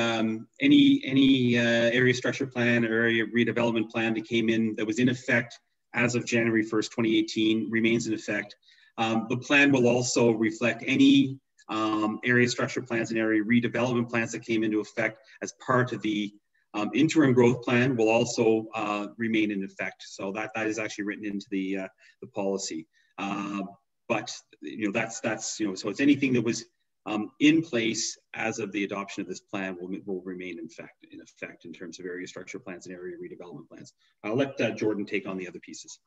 any area structure plan or area redevelopment plan that was in effect as of January 1st, 2018 remains in effect. The plan will also reflect any area structure plans and area redevelopment plans that came into effect as part of the interim growth plan will also remain in effect. So that is actually written into the policy. But you know, that's you know, so it's anything that was in place as of the adoption of this plan will remain in effect in terms of area structure plans and area redevelopment plans. I'll let Jordan take on the other pieces.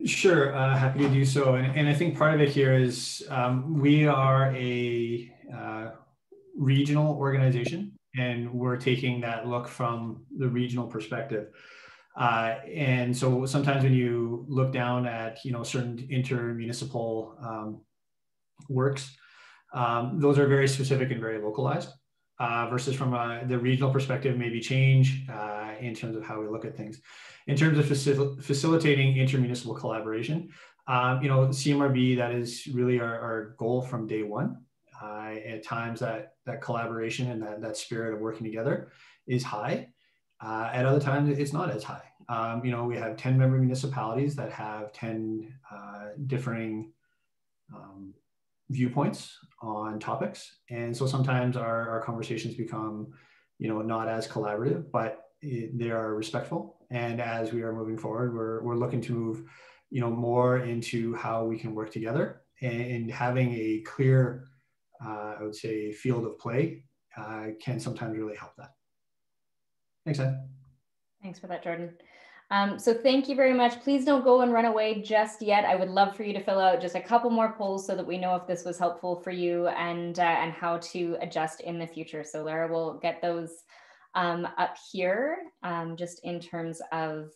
Sure, happy to do so. And I think part of it here is we are a regional organization, and we're taking that look from the regional perspective. And so sometimes when you look down at, you know, certain intermunicipal works, those are very specific and very localized, versus from the regional perspective, maybe change in terms of how we look at things. In terms of facilitating intermunicipal collaboration, you know, CMRB, that is really our goal from day one. At times that collaboration and that spirit of working together is high. At other times, it's not as high. You know, we have 10 member municipalities that have 10 differing viewpoints on topics. And so sometimes our conversations become, you know, not as collaborative, but they are respectful. And as we are moving forward, we're looking to move, you know, more into how we can work together, and having a clear, I would say, field of play can sometimes really help that. Thanks, Ed. Thanks for that, Jordan. So thank you very much. Please don't go and run away just yet. I would love for you to fill out just a couple more polls so that we know if this was helpful for you and how to adjust in the future. So Lara will get those up here, just in terms of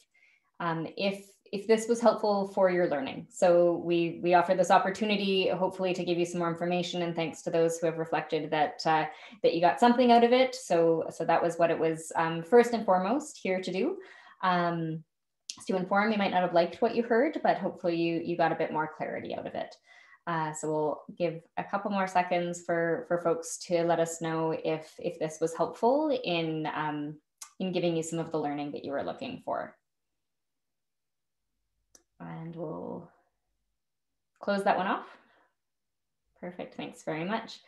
if this was helpful for your learning. So we offer this opportunity, hopefully, to give you some more information, and thanks to those who have reflected that that you got something out of it. So that was what it was first and foremost here to do. To inform. You might not have liked what you heard, but hopefully you got a bit more clarity out of it. So we'll give a couple more seconds for folks to let us know if this was helpful in giving you some of the learning that you were looking for. And we'll close that one off. Perfect, thanks very much.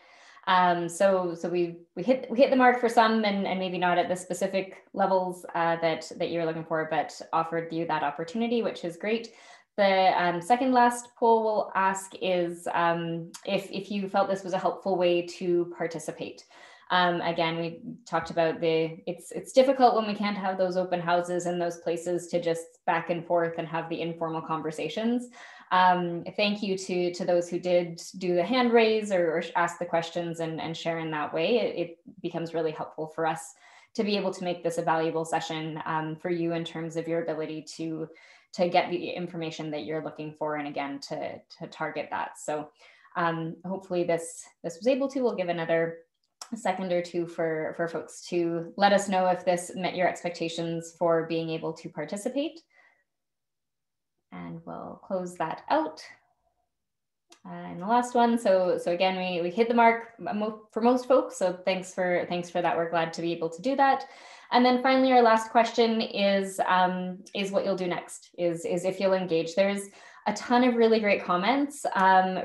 So we hit the mark for some, and maybe not at the specific levels that you're looking for, but offered you that opportunity, which is great. The second last poll we'll ask is if you felt this was a helpful way to participate. Again, we talked about it's difficult when we can't have those open houses and those places to just back and forth and have the informal conversations. Thank you to those who did do the hand raise or ask the questions and share in that way. It becomes really helpful for us to be able to make this a valuable session for you in terms of your ability to get the information that you're looking for, and again, to target that. So hopefully this was able to. We'll give another second or two for folks to let us know if this met your expectations for being able to participate. And we'll close that out. And the last one, so again, we hit the mark for most folks, so thanks for that. We're glad to be able to do that. And then finally, our last question is what you'll do next, is if you'll engage. There's a ton of really great comments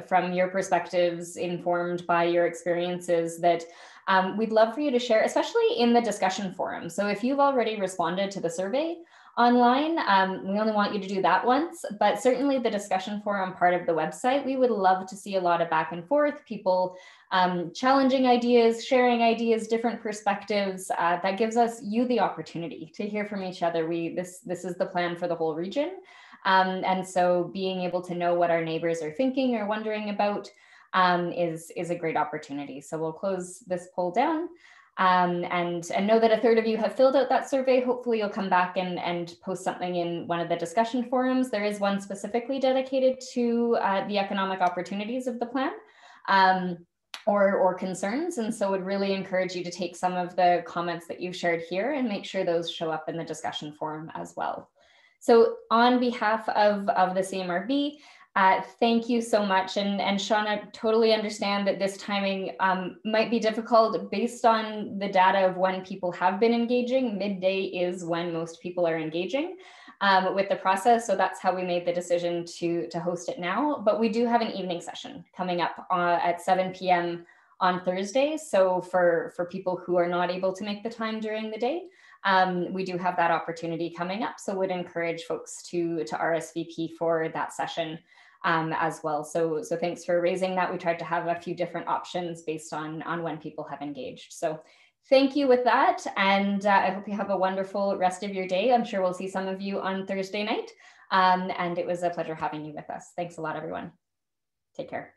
from your perspectives, informed by your experiences, that we'd love for you to share, especially in the discussion forum. So if you've already responded to the survey online, we only want you to do that once, but certainly the discussion forum part of the website, we would love to see a lot of back and forth, people challenging ideas, sharing ideas, different perspectives. That gives you the opportunity to hear from each other. This is the plan for the whole region. And so being able to know what our neighbors are thinking or wondering about is a great opportunity. So we'll close this poll down. And know that a third of you have filled out that survey. Hopefully you'll come back and post something in one of the discussion forums. There is one specifically dedicated to the economic opportunities of the plan or concerns. And so would really encourage you to take some of the comments that you've shared here and make sure those show up in the discussion forum as well. So on behalf of the CMRB, thank you so much. And Sean, I totally understand that this timing might be difficult based on the data of when people have been engaging. Midday is when most people are engaging with the process. So that's how we made the decision to host it now. But we do have an evening session coming up at 7 p.m. on Thursday. So for people who are not able to make the time during the day, we do have that opportunity coming up. So would encourage folks to RSVP for that session as well. So thanks for raising that. We tried to have a few different options based on when people have engaged. So thank you with that. And I hope you have a wonderful rest of your day. I'm sure we'll see some of you on Thursday night. And it was a pleasure having you with us. Thanks a lot, everyone. Take care.